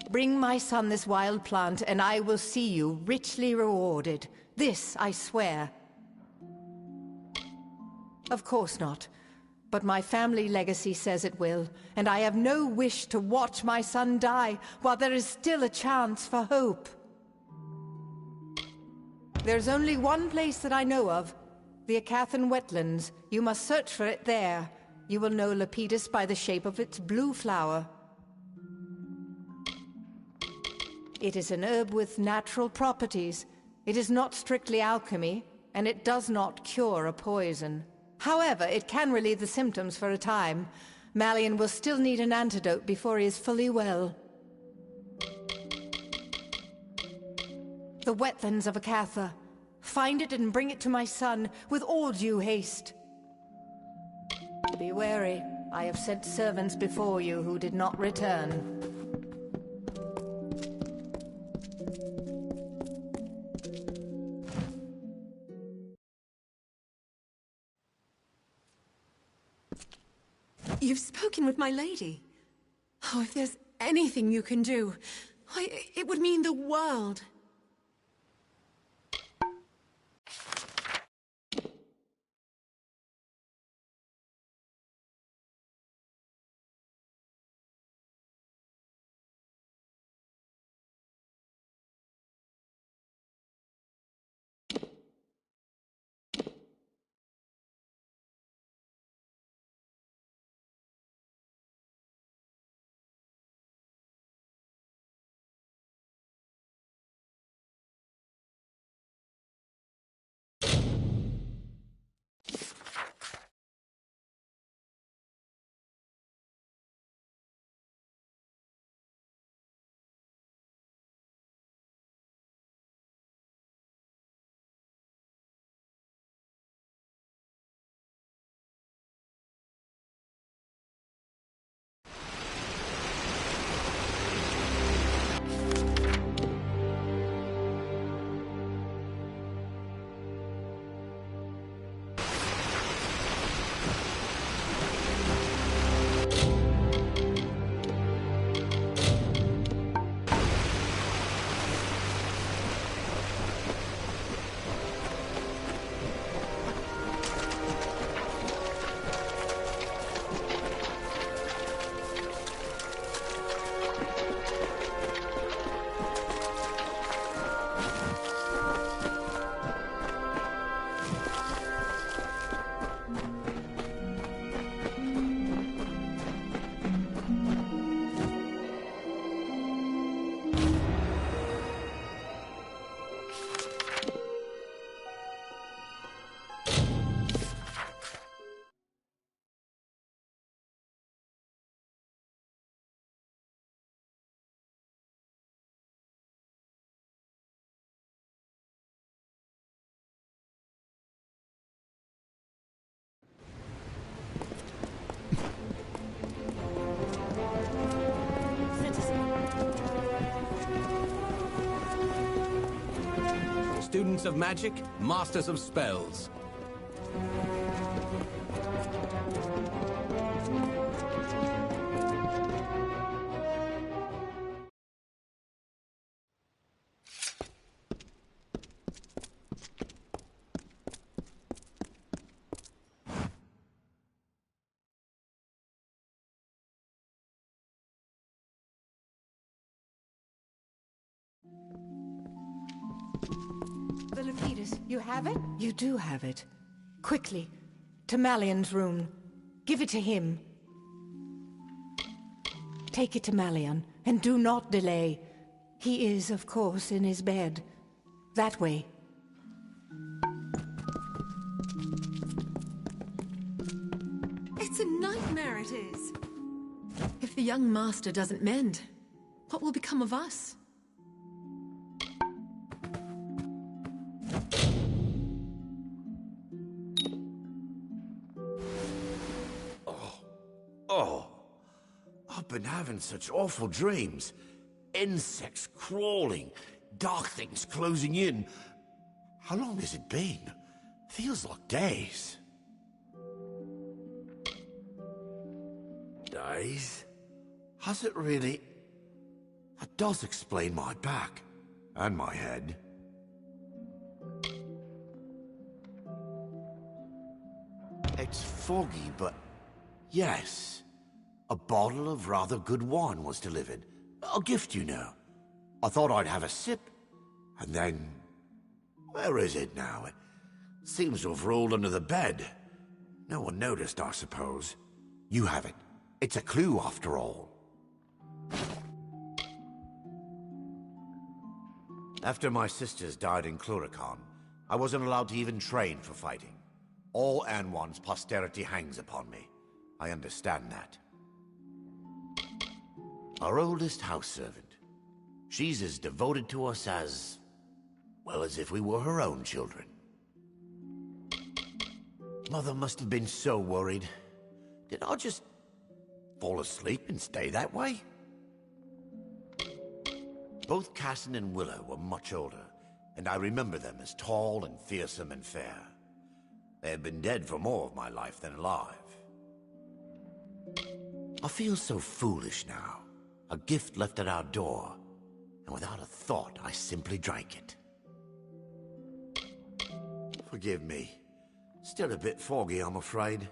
Bring my son this wild plant, and I will see you richly rewarded. This I swear. Of course not. But my family legacy says it will, and I have no wish to watch my son die while there is still a chance for hope. There's only one place that I know of, the Acathan wetlands. You must search for it there. You will know Lepidus by the shape of its blue flower. It is an herb with natural properties. It is not strictly alchemy, and it does not cure a poison. However, it can relieve the symptoms for a time. Malian will still need an antidote before he is fully well. The wetlands of Acatha. Find it and bring it to my son with all due haste. Be wary. I have sent servants before you who did not return. You've spoken with my lady. Oh, if there's anything you can do, it would mean the world. Students of magic, masters of spells. The Lapidus, you have it? You do have it. Quickly, to Malion's room. Give it to him. Take it to Malion, and do not delay. He is, of course, in his bed. That way. It's a nightmare, it is. If the young master doesn't mend, what will become of us? Oh, I've been having such awful dreams. Insects crawling, dark things closing in. How long has it been? Feels like days. Days? Has it really? That does explain my back. And my head. It's foggy, but... yes. A bottle of rather good wine was delivered. A gift, you know. I thought I'd have a sip. And then... where is it now? It seems to have rolled under the bed. No one noticed, I suppose. You have it. It's a clue, after all. After my sisters died in Cluracan, I wasn't allowed to even train for fighting. All Anwan's posterity hangs upon me. I understand that. Our oldest house servant. She's as devoted to us as... well, as if we were her own children. Mother must have been so worried. Did I just fall asleep and stay that way? Both Cassin and Willow were much older, and I remember them as tall and fearsome and fair. They had been dead for more of my life than alive. I feel so foolish now. A gift left at our door, and without a thought, I simply drank it. Forgive me. Still a bit foggy, I'm afraid.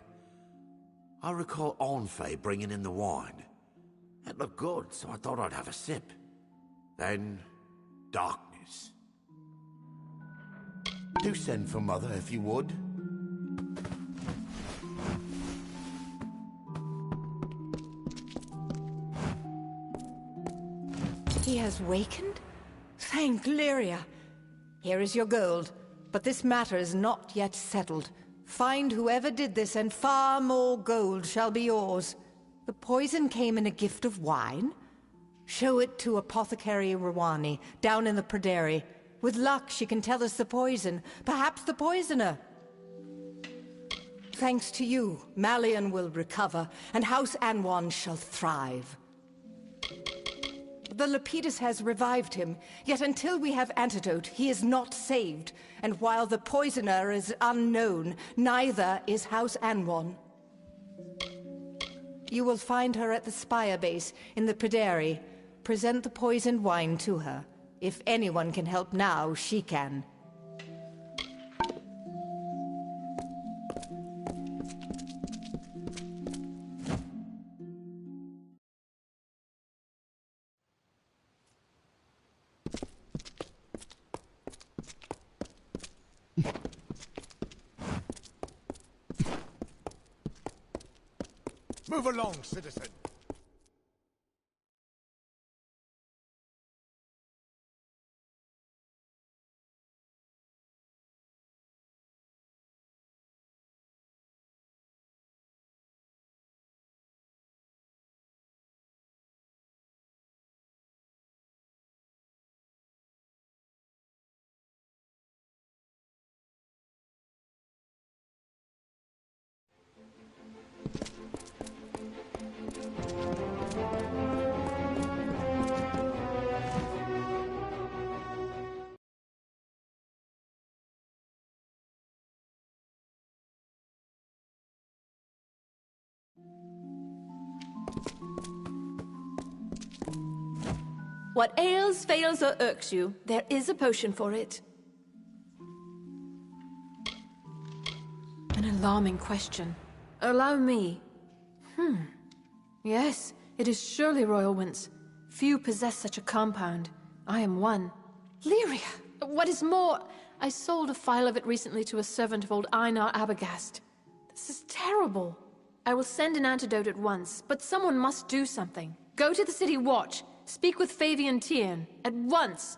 I recall Onfei bringing in the wine. It looked good, so I thought I'd have a sip. Then, darkness. Do send for Mother, if you would. He has wakened? Thank Lyria. Here is your gold, but this matter is not yet settled. Find whoever did this, and far more gold shall be yours. The poison came in a gift of wine? Show it to Apothecary Rwani, down in the Pryderi. With luck, she can tell us the poison. Perhaps the poisoner. Thanks to you, Malion will recover, and House Anwan shall thrive. The Lapidus has revived him, yet until we have antidote, he is not saved. And while the poisoner is unknown, neither is House Anwan. You will find her at the Spire base in the Pryderi. Present the poisoned wine to her. If anyone can help now, she can. Move along, citizen. What ails, fails, or irks you, there is a potion for it. An alarming question. Allow me. Yes, it is surely royal winds. Few possess such a compound. I am one. Lyria! What is more, I sold a phial of it recently to a servant of old Einar Abagast. This is terrible. I will send an antidote at once, but someone must do something. Go to the city watch. Speak with Fabian Tien. At once!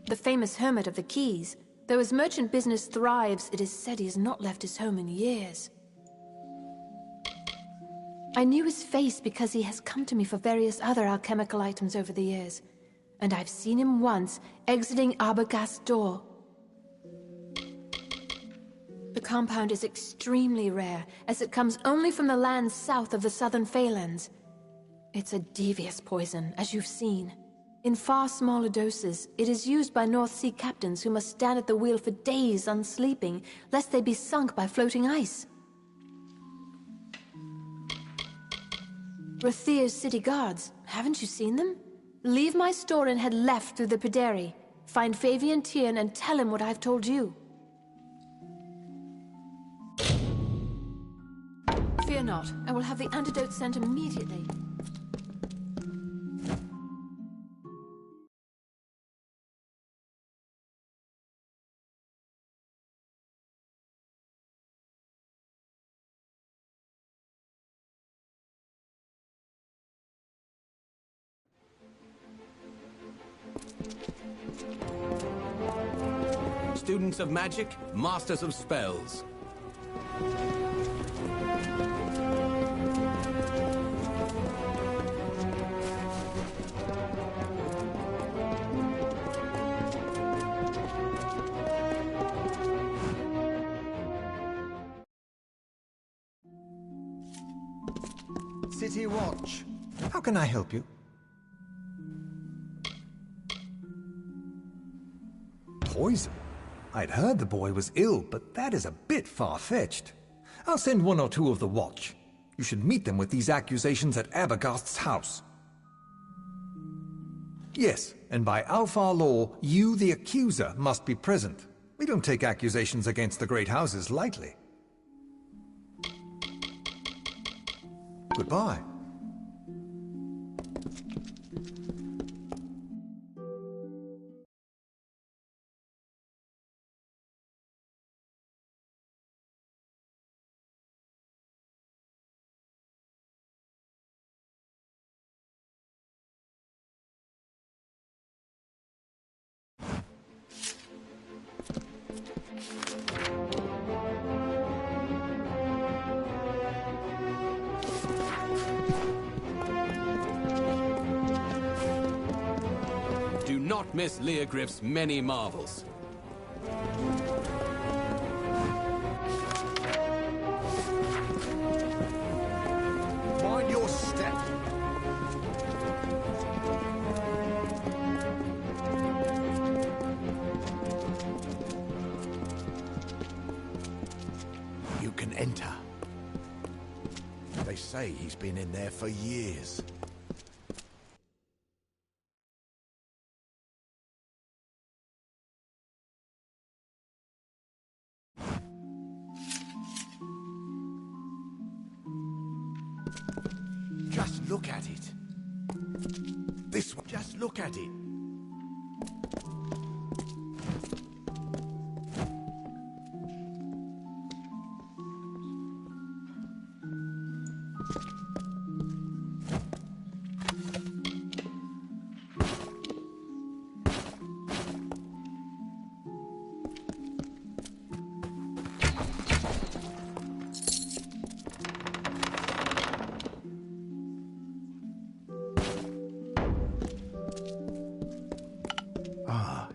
The famous hermit of the Keys. Though his merchant business thrives, it is said he has not left his home in years. I knew his face because he has come to me for various other alchemical items over the years. And I've seen him once, exiting Arbogast's door. The compound is extremely rare, as it comes only from the lands south of the southern Phalanx. It's a devious poison, as you've seen. In far smaller doses, it is used by North Sea captains who must stand at the wheel for days unsleeping, lest they be sunk by floating ice. Rathir's city guards, haven't you seen them? Leave my store and head left through the Pederi. Find Fabian Tien and tell him what I've told you. Fear not, I will have the antidote sent immediately. Students of magic, masters of spells. City Watch. How can I help you? Poison? I'd heard the boy was ill, but that is a bit far-fetched. I'll send one or two of the Watch. You should meet them with these accusations at Abagast's house. Yes, and by Alfar law, you, the accuser, must be present. We don't take accusations against the great houses lightly. Goodbye. Do not miss Leogriff's many marvels. Mind your step. You can enter. They say he's been in there for years. Just look at it. This one. Just look at it.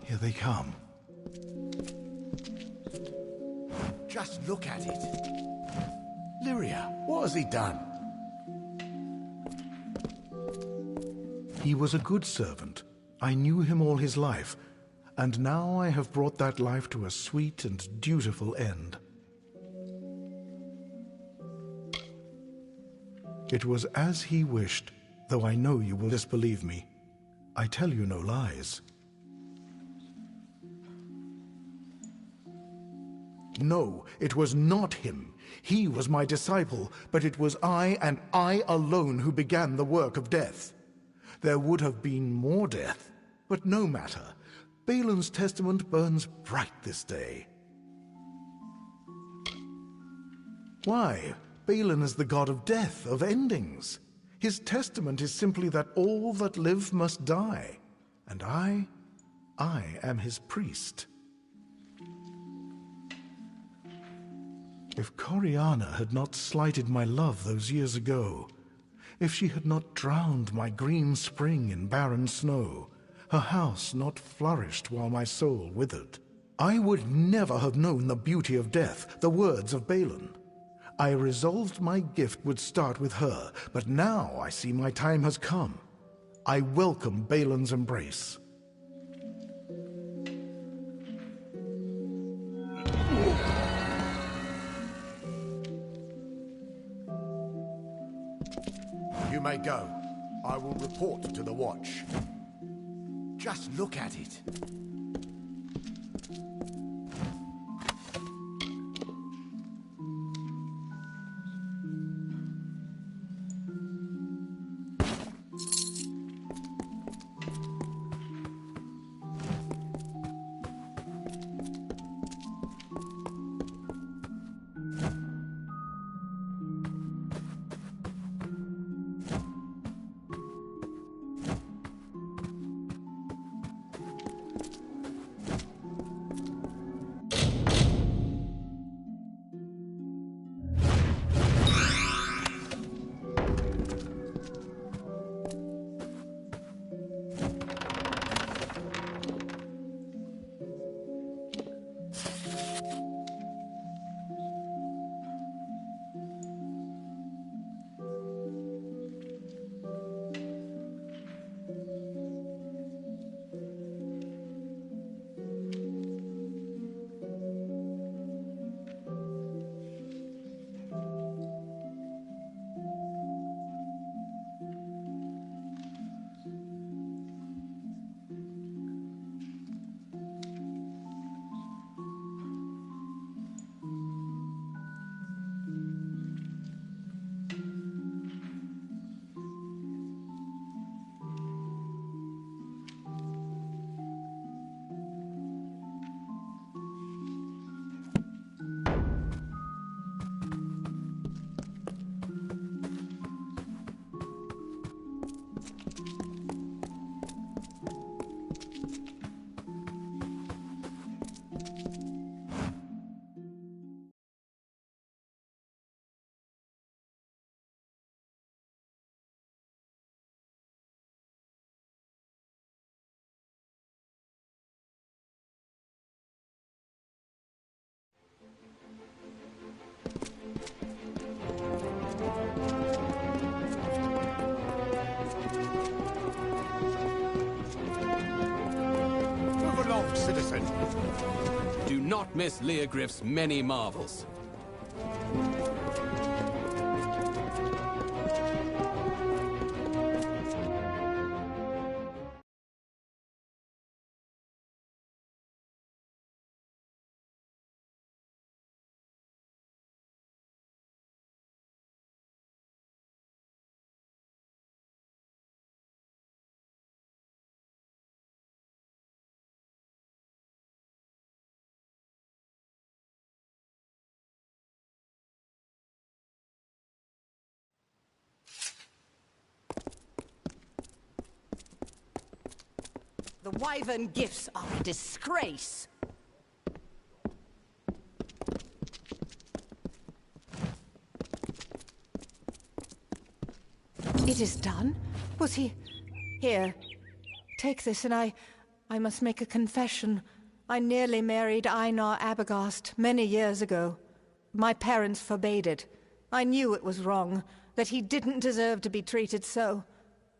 Here they come. Just look at it. Lyria, what has he done? He was a good servant. I knew him all his life, and now I have brought that life to a sweet and dutiful end. It was as he wished, though I know you will disbelieve me. I tell you no lies. No, it was not him. He was my disciple, but it was I, and I alone, who began the work of death. There would have been more death, but no matter. Balin's testament burns bright this day. Why? Balin is the god of death, of endings. His testament is simply that all that live must die. And I am his priest. If Coriana had not slighted my love those years ago, if she had not drowned my green spring in barren snow, her house not flourished while my soul withered, I would never have known the beauty of death, the words of Balin. I resolved my gift would start with her, but now I see my time has come. I welcome Balin's embrace. You may go. I will report to the watch. Just look at it. Citizen. Do not miss Leogriff's many marvels. The wyvern gifts are a disgrace. It is done? Was he... Here, take this, and I must make a confession. I nearly married Einar Abogast many years ago. My parents forbade it. I knew it was wrong, that he didn't deserve to be treated so.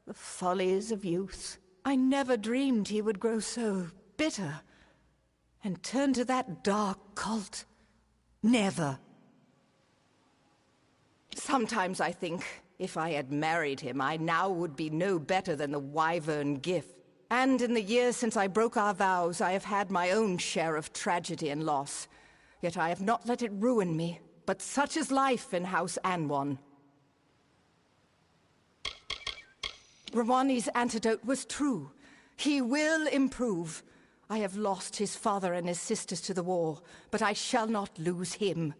The follies of youth. I never dreamed he would grow so bitter and turn to that dark cult. Never. Sometimes I think If I had married him, I now would be no better than the wyvern Gif. And in the years since I broke our vows, I have had my own share of tragedy and loss. Yet I have not let it ruin me. But such is life in House Anwan. Rawani's antidote was true. He will improve. I have lost his father and his sisters to the war, but I shall not lose him.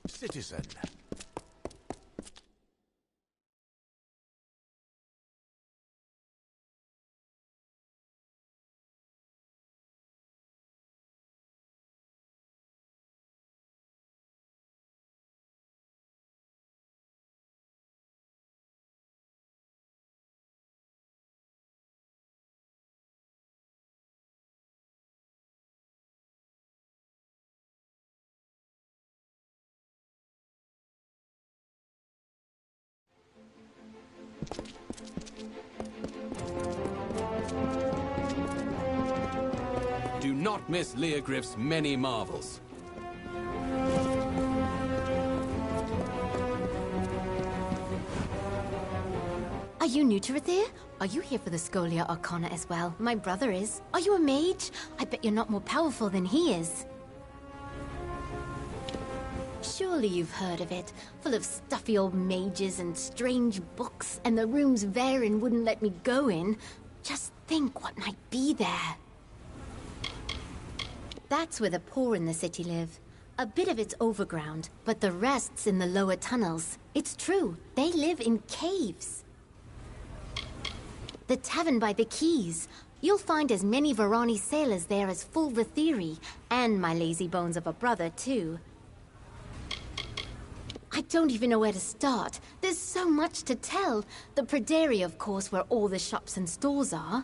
Citizen. Do not miss Leogriff's many marvels. Are you new to Rathir? Are you here for the Scholia Arcana as well? My brother is. Are you a mage? I bet you're not more powerful than he is. Surely you've heard of it. Full of stuffy old mages and strange books, and the rooms Varen wouldn't let me go in. Just think what might be there. That's where the poor in the city live. A bit of it's overground, but the rest's in the lower tunnels. It's true, they live in caves. The tavern by the quays. You'll find as many Varani sailors there as full Rathiri, and my lazy bones of a brother, too. I don't even know where to start. There's so much to tell. The Praderie, of course, where all the shops and stores are.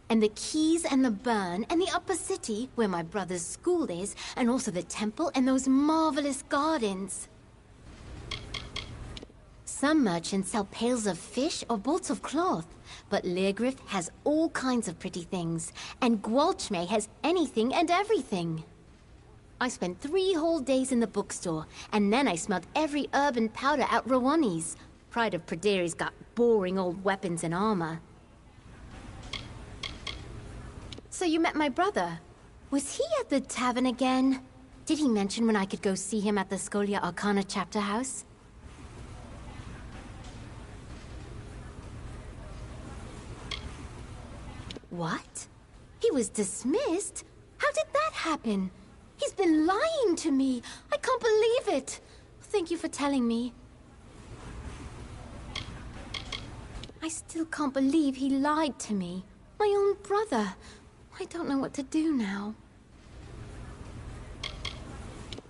And the quays and the burn, and the upper city, where my brother's school is, and also the temple and those marvelous gardens. Some merchants sell pails of fish or bolts of cloth, but Leogriff has all kinds of pretty things, and Gwalchmay has anything and everything. I spent 3 whole days in the bookstore, and then I smelled every herb and powder at Rawani's. Pride of Praderie's got boring old weapons and armor. So you met my brother. Was he at the tavern again? Did he mention when I could go see him at the Scholia Arcana chapter house? What? He was dismissed? How did that happen? He's been lying to me. I can't believe it. Thank you for telling me. I still can't believe he lied to me. My own brother. I don't know what to do now.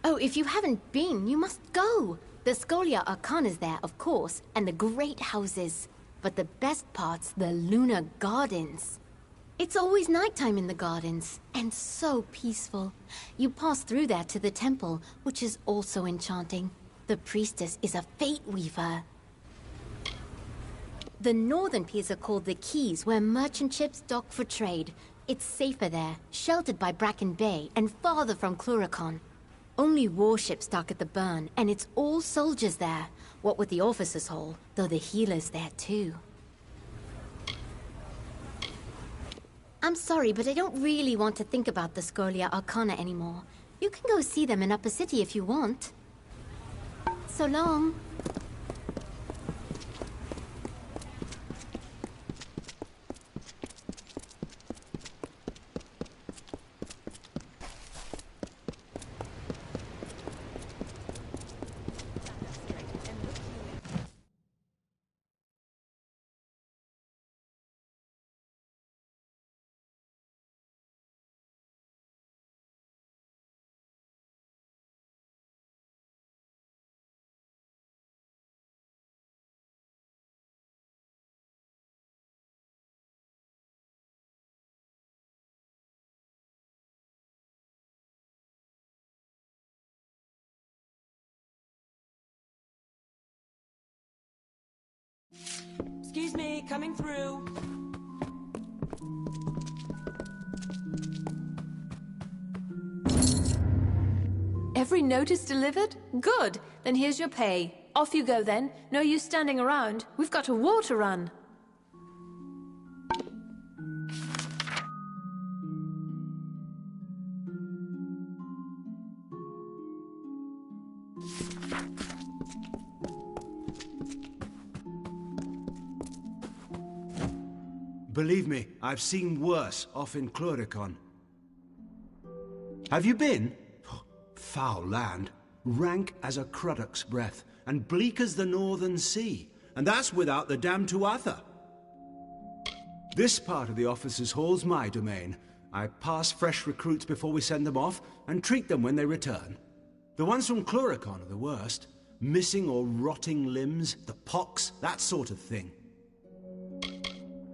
Oh, if you haven't been, you must go. The Scholia Arcana's there, of course, and the great houses. But the best part's the lunar gardens. It's always nighttime in the gardens, and so peaceful. You pass through there to the temple, which is also enchanting. The priestess is a fate weaver. The northern piers are called the quays, where merchant ships dock for trade. It's safer there, sheltered by Bracken Bay, and farther from Cluricon. Only warships dock at the burn, and it's all soldiers there. What with the officers' hall, though the healer's there too. I'm sorry, but I don't really want to think about the Scholia Arcana anymore. You can go see them in Upper City if you want. So long. Excuse me, coming through. Every note is delivered? Good. Then here's your pay. Off you go then. No use standing around. We've got a war to run. Believe me, I've seen worse off in Cluricon. Have you been? Foul land. Rank as a Cruddock's breath, and bleak as the northern sea. And that's without the damn Tuatha. This part of the officers' hall's my domain. I pass fresh recruits before we send them off, and treat them when they return. The ones from Cluricon are the worst. Missing or rotting limbs, the pox, that sort of thing.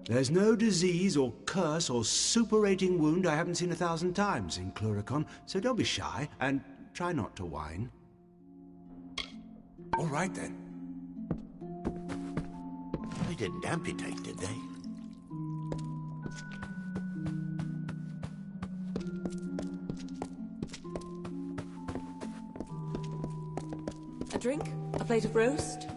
There's no disease or curse or superating wound I haven't seen 1,000 times in Cluricon, so don't be shy, and try not to whine. All right, then. They didn't amputate, did they? A drink? A plate of roast?